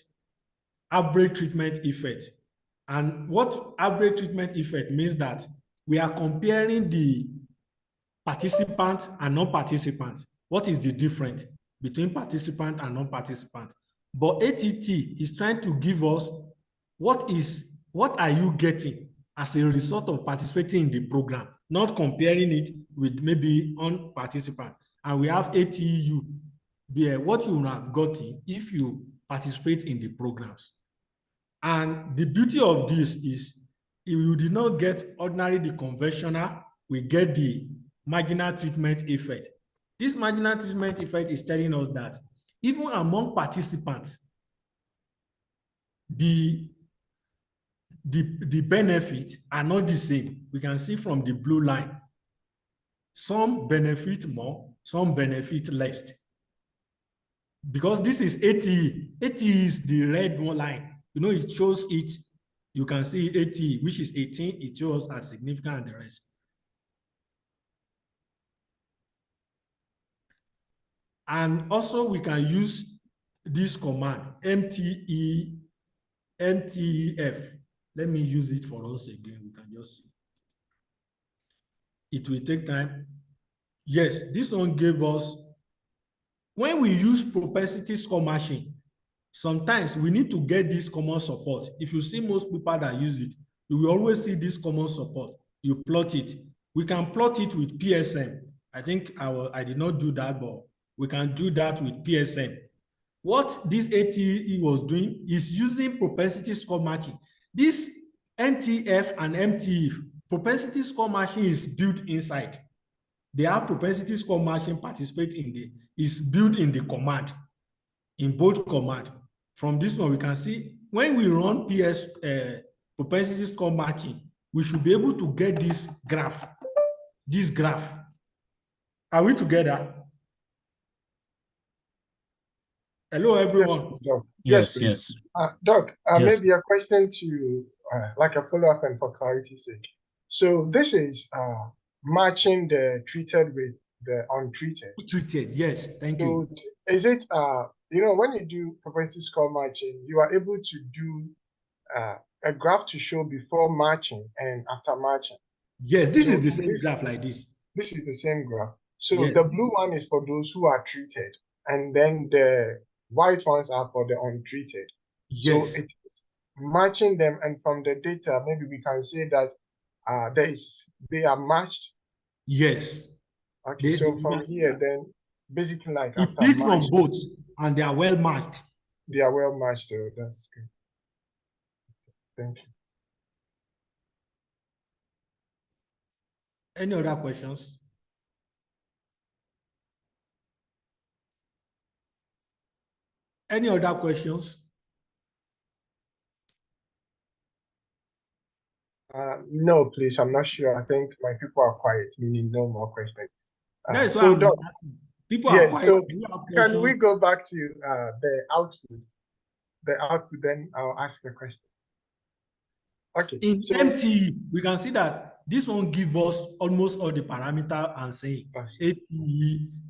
And what average treatment effect means that we are comparing the participant and non-participant. What is the difference between participant and non-participant? But ATT is trying to give us what are you getting as a result of participating in the program, not comparing it with maybe non-participant. And we have ATU, what you have gotten if you participate in the programs. And the beauty of this is if you did not get ordinary the conventional, we get the marginal treatment effect. This marginal treatment effect is telling us that even among participants, the benefits are not the same. We can see from the blue line. Some benefit more, some benefit less. Because this is ATE. ATE is the red line. You know, it shows it. You can see ATE, which is 18. It shows as significant than the rest. And also we can use this command, MTEF. Let me use it for us again. We can just see. It will take time. Yes, this one gave us, when we use propensity score matching, sometimes we need to get this common support. If you see most people that use it, you will always see this common support. You plot it. We can plot it with PSM. I think I did not do that, but we can do that with PSM. What this ATE was doing is using propensity score matching. This MTF and MTEF, propensity score matching is built inside. They have propensity score matching participate in is built in the command, in both command. From this one, we can see when we run propensity score matching, we should be able to get this graph. This graph. Are we together? Hello, everyone. Yes, Yes. Doc, Yes. maybe a question to like a follow-up and for clarity's sake. So this is matching the treated with the untreated. Treated, yes, thank So you. is it you know, when you do propensity score matching, you are able to do a graph to show before matching and after matching? Yes, this So is the same graph like this. This is the same graph. So Yes. the blue one is for those who are treated, and then the white ones are for the untreated. Yes. So it's matching them, and from the data, maybe we can say that they are matched. Yes. Okay, so from here, then basically like it after built from match, both, and they are well matched. they are well matched. So that's good. Thank you. Any other questions? Any other questions? No, please. I'm not sure. I think my people are quiet, meaning no more questions. That is why So I'm Doc, asking. People are quiet. so Do you have can we questions? go back to the output? The output, then I'll ask a question. Okay. In So MTE, we can see that this one gives us almost all the parameter I'm saying. ATE,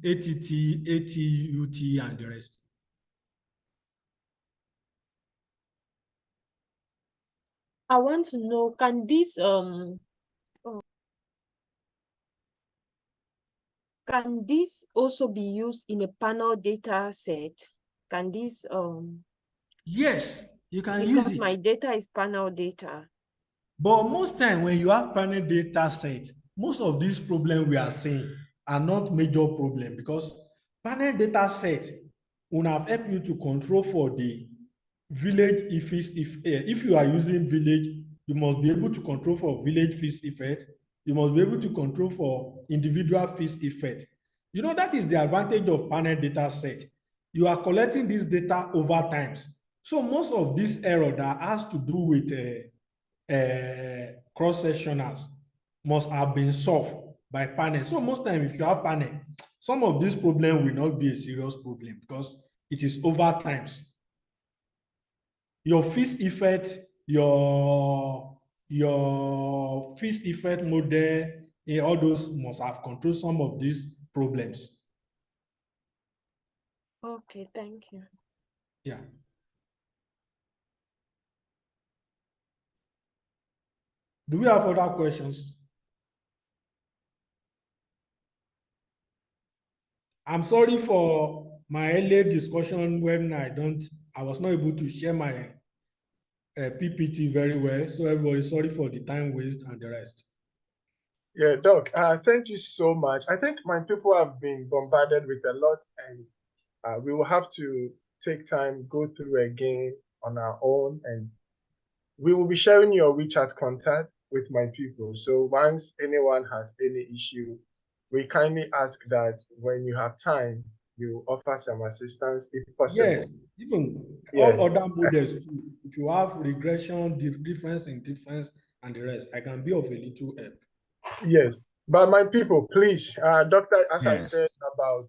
ATT, ATUT, and the rest. I want to know, can this also be used in a panel data set? Can this Yes, you can use because it. my data is panel data. But most time when you have panel data set, most of these problems we are seeing are not major problem, because panel data set will have helped you to control for the village if you are using village, you must be able to control for village fees effect. You must be able to control for individual fees effect. You know, that is the advantage of panel data set. You are collecting this data over times. So most of this error that has to do with cross-sectionals must have been solved by panel. So most time, if you have panel, some of this problem will not be a serious problem because it is over times. Your fees effect, your fees effect model, all those must have controlled some of these problems. Okay, thank you. Yeah. Do we have other questions? I'm sorry for my earlier discussion when I was not able to share my PPT very well. So everybody, sorry for the time waste and the rest. yeah, Doc, thank you so much. I think my people have been bombarded with a lot, and we will have to take time, go through again on our own, and we will be sharing your WeChat contact with my people. So once anyone has any issue, we kindly ask that when you have time, you offer some assistance if possible. Yes, even Yes. all other models too. If you have regression, difference in difference, and the rest, I can be of a little help. Yes, But my people, please, Doctor, as I Yes. said about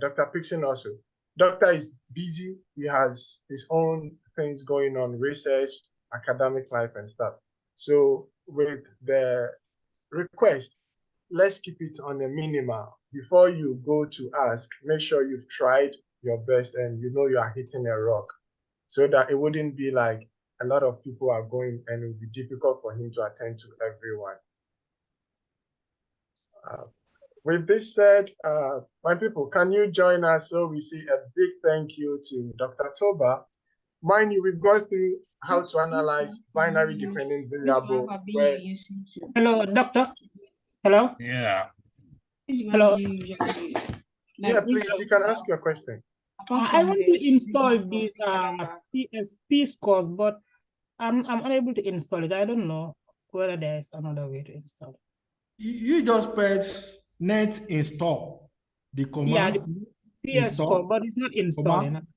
Dr. Pixon also, Doctor is busy. He has his own things going on, research, academic life and stuff. So with the request, let's keep it on a minimal. Before you go to ask, make sure you've tried your best and you know you are hitting a rock, so that it wouldn't be like a lot of people are going and it would be difficult for him to attend to everyone. With this said, my people, can you join us so we see a big thank you to Dr. Toba? Mind you, we've gone through how to analyze binary dependent variable. Hello, doctor. Hello. Yeah. Hello. Yeah, please, you can ask your question. I want to install this PSP scores, but I'm unable to install it. I don't know whether there's another way to install it. You just press net install, the command. Yeah, the PS score, but it's not installing. Command.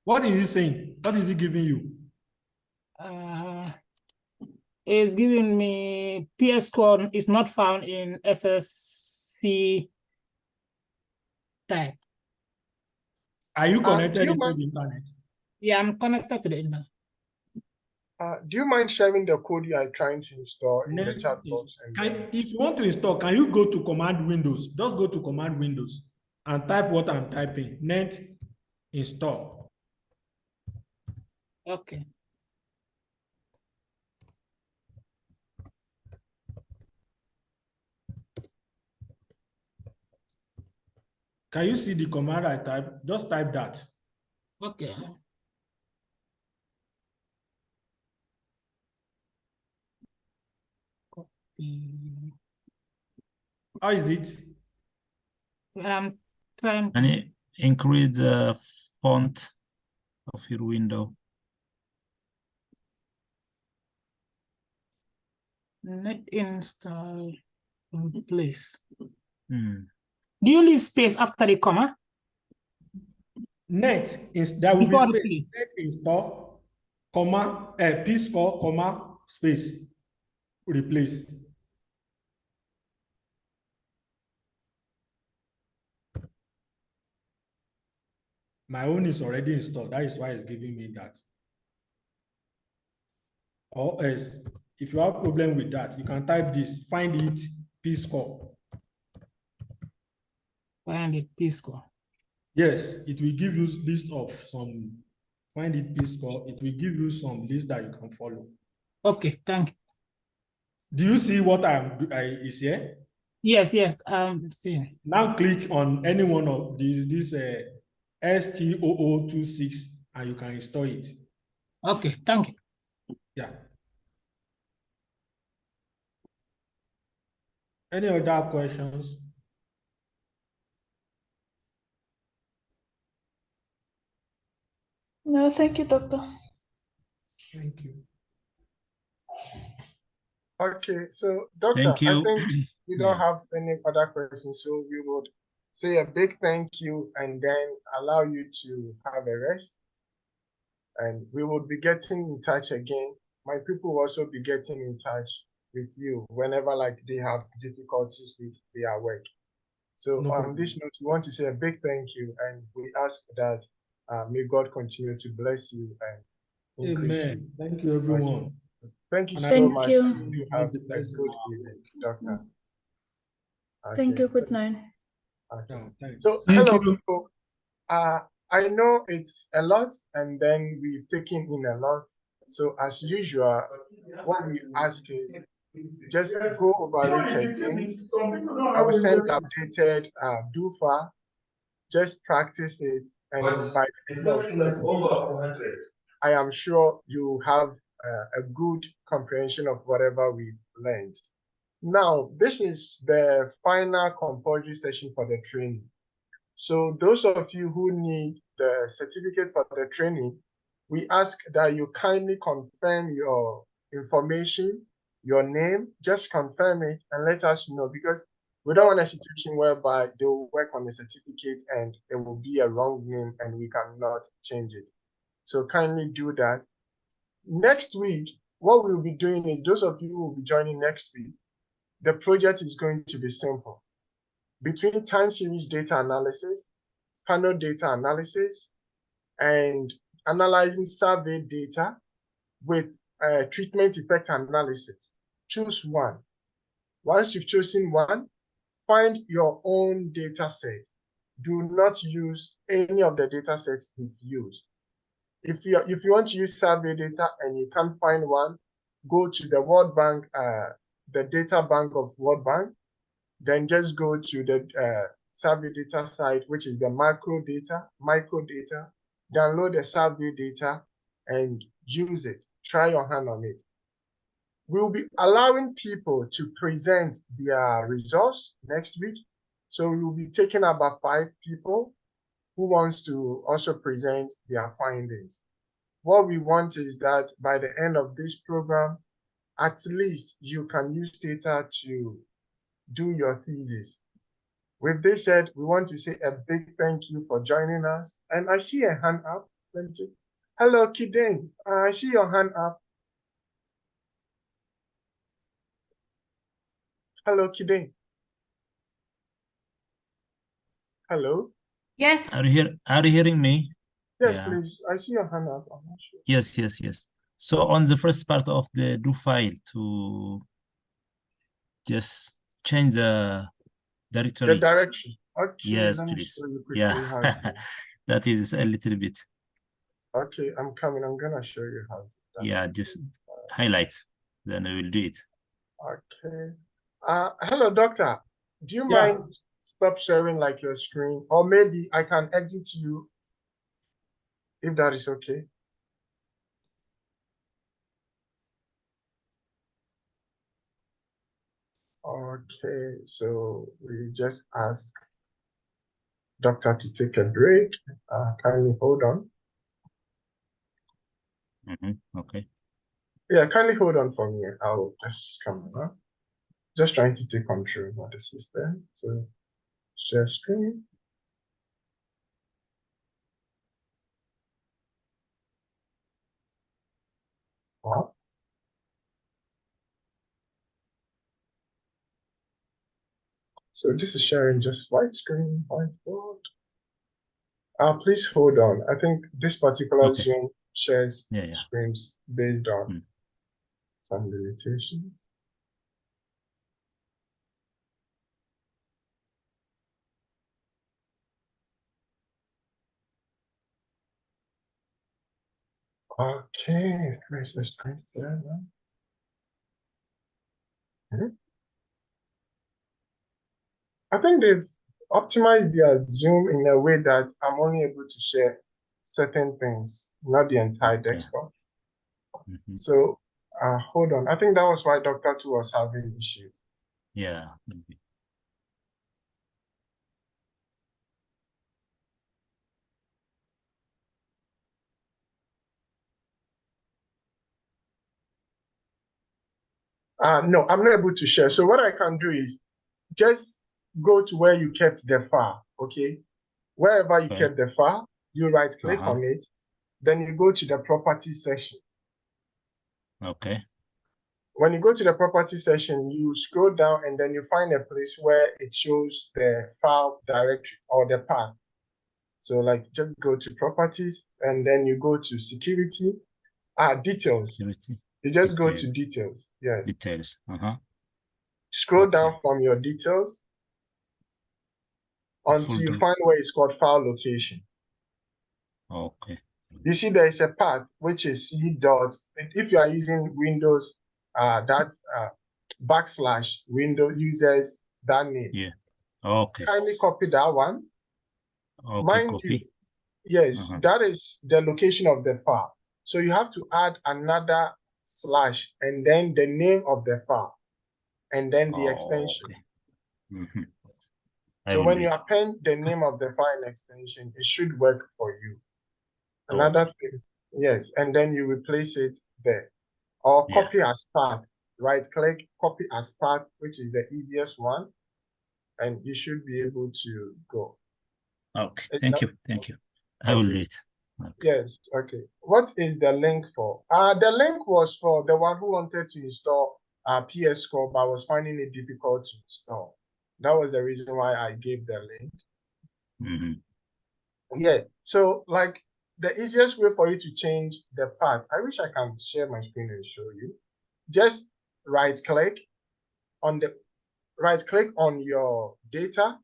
What is it saying? What is it giving you? It's giving me PS score is not found in SSC type. Are you connected into the internet? Yeah, I'm connected to the internet. Do you mind sharing the code you are trying to install in the chat box? If you want to install, can you go to command windows? Just go to command windows and type what I'm typing. Net install. Okay. Can you see the command I type? Just type that. Okay. How is it? I'm trying Can you increase the font of your window? net install replace. Hmm. Do you leave space after the comma? Net is there will Before be the space. place. Net install, comma, p score, comma, space, replace. My own is already installed. That is why it's giving me that. Or else, if you have problem with that, you can type this, find it, p score. Find it, p score. Yes, it will give you list of some, find it, p score. It will give you some list that you can follow. Okay, thank you. Do you see what is here? Yes, see. Now click on any one of this STOO26 and you can install it. Okay, thank you. Yeah. Any other questions? No, thank you, doctor. Thank you. Okay, so Doctor, Thank you. I think we don't have any other questions, so we would say a big thank you and then allow you to have a rest. And we will be getting in touch again. My people will also be getting in touch with you whenever like they have difficulties with their work. So on this note, we want to say a big thank you and we ask that may God continue to bless you and increase you. Amen. Thank you, everyone. Okay. Thank you And so much. you. You have a good evening, Doctor. Thank you. Good night. Okay. Thanks. So hello, people. I know it's a lot, and then we've taken in a lot. So as usual, what we ask is just go over it again. I will send updated DUFA. Just practice it, and by the end of the week, I am sure you have a good comprehension of whatever we've learned. Now, this is the final compulsory session for the training. So those of you who need the certificate for the training, we ask that you kindly confirm your information, your name, just confirm it and let us know, because we don't want a situation whereby they will work on the certificate and it will be a wrong name and we cannot change it. So kindly do that. Next week, what we'll be doing is those of you who will be joining next week, the project is going to be simple. Between time series data analysis, panel data analysis, and analyzing survey data with treatment effect analysis, choose one. Once you've chosen one, find your own data set. Do not use any of the data sets we've used. If you want to use survey data and you can't find one, go to the World Bank, the data bank of World Bank, then just go to the survey data site, which is the micro data, download the survey data and use it. Try your hand on it. We'll be allowing people to present their results next week. So we will be taking about 5 people who wants to also present their findings. What we want is that by the end of this program, at least you can use data to do your thesis. With this said, we want to say a big thank you for joining us. And I see a hand up. Hello, Kiden. I see your hand up. Hello, Kiden. Hello. Yes. Are you hearing me? Yes, Yeah. please. I see your hand up. I'm not sure. Yes. So on the first part of the do file to just change the directory. The direction. Okay, Yes, let me please. show you quickly Yeah, how to do. that is a little bit. Okay, I'm coming. I'm gonna show you how to do. Yeah, just highlight. Then I will do it. Okay. Hello, doctor. Do you Yeah. mind stop sharing like your screen, or maybe I can exit you if that is okay? Okay, so we just ask doctor to take a break. Kindly hold on. Okay. Yeah, kindly hold on for me. I'll just come up. Just trying to take control of the system. So share screen. Wow. So this is sharing just white screen, whiteboard. Please hold on. I think this particular Okay. Zoom shares Yeah. screens based on some limitations. Okay, where's the screen there now? I think they've optimized their Zoom in a way that I'm only able to share certain things, not the entire desktop. So hold on. I think that was why Dr. Tu was having issues. Yeah. No, I'm not able to share. So what I can do is just go to where you kept the file, okay? Wherever you kept the file, you right click on it, then you go to the property section. Okay. When you go to the property section, you scroll down and then you find a place where it shows the file directory or the path. So like just go to properties and then you go to security, details. Security. You just go to details. Yes. Details. Scroll down from your details until you find where it's called file location. Okay. You see there is a path which is C dot. If you are using Windows, that's / Windows users that name. Yeah. Okay. Kindly copy that one. Okay. Mind Copy. you, yes, that is the location of the file. So you have to add another / and then the name of the file and then the extension. Okay. So when you append the name of the file extension, it should work for you. Another thing, yes, and then you replace it there. Or copy as path. Right click, copy as path, which is the easiest one. And you should be able to go. Okay. Thank you. I will do it. Okay. Yes, okay. What is the link for? The link was for the one who wanted to install PS score, but I was finding it difficult to install. That was the reason why I gave the link. Yeah, so like the easiest way for you to change the path, I wish I can share my screen and show you. Just right click on your data.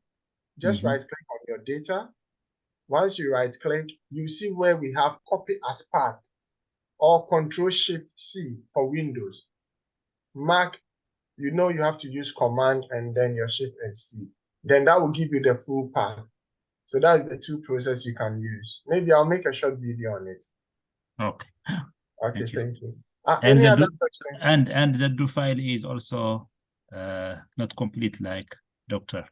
Just right click on your data. Once you right click, you see where we have copy as path or Control Shift C for Windows. Mac, you know you have to use Command and then your Shift and C. Then that will give you the full path. So that's the two processes you can use. Maybe I'll make a short video on it. Okay. Okay, thank you. And Any the other do, question? and the do file is also not complete like doctor.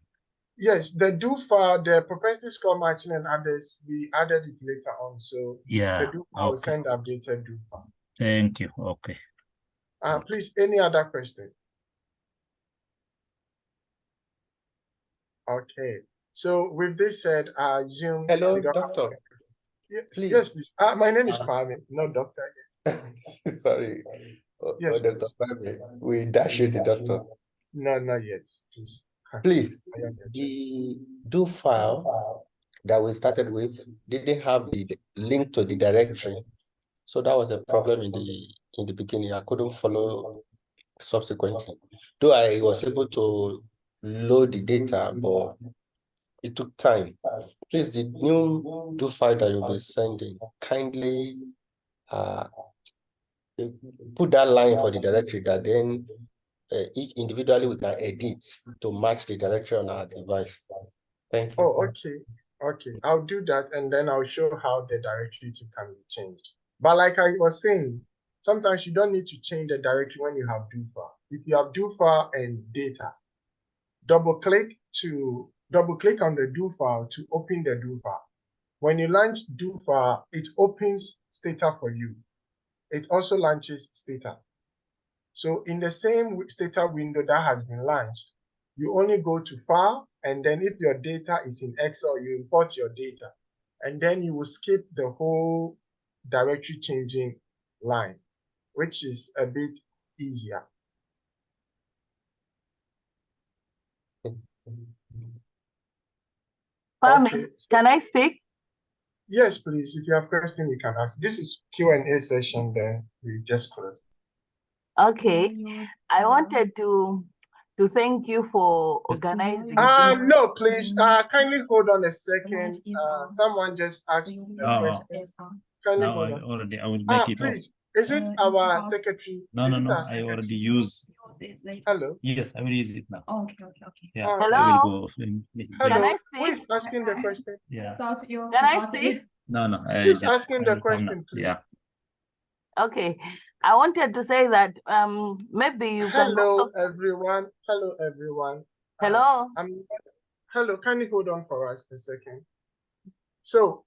Yes, the do file, the propensity score matching and others, we added it later on. So Yeah. the do file will Okay. send updated do file. Thank you. Okay. Please, any other question? Okay. So with this said, I assume Hello, we don't have doctor. Yes, Please. yes, please. My name is Kwame, no doctor. Sorry. Yes, Dr. Kwame, we dash you the doctor. No, not yet. Please. Please, the do file that we started with didn't have the link to the directory. So that was a problem in the beginning. I couldn't follow subsequently. Though I was able to load the data, but it took time. Please, the new do file that you'll be sending, kindly put that line for the directory that then each individually we can edit to match the directory on our device. Thank you. Oh, okay. Okay, I'll do that and then I'll show how the directory can be changed. But like I was saying, sometimes you don't need to change the directory when you have do file. If you have do file and data, double click on the do file to open the do file. When you launch do file, it opens Stata for you. It also launches Stata. So in the same Stata window that has been launched, you only go to File, and then if your data is in Excel, you import your data, and then you will skip the whole directory changing line, which is a bit easier. Okay. Can I speak? Yes, please. If you have questions, you can ask. This is Q&A session, then we just close. Okay. I wanted to thank you for organizing. No, please. Kindly hold on a second. Someone just asked a question. Kindly hold on. I will make it Please. Is it our secretary? No, I already use. Hello. Yes, I will use it now. Okay. Yeah. Hello. I will go. Hello. Can I Who is asking the question? Yeah. Can I speak? No. Who's asking the question, please? Yeah. Okay. I wanted to say that maybe you can Hello, also... everyone. Hello, everyone. Hello. Hello. Can you hold on for us a second? So,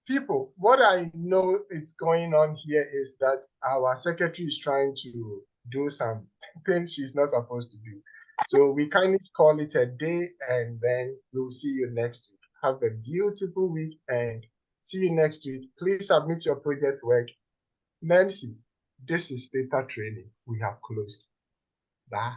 people, what I know is going on here is that our secretary is trying to do some things she's not supposed to do. So we kindly call it a day and then we'll see you next week. Have a beautiful week and see you next week. Please submit your project work. Nancy, this is data training. We have closed. Bye.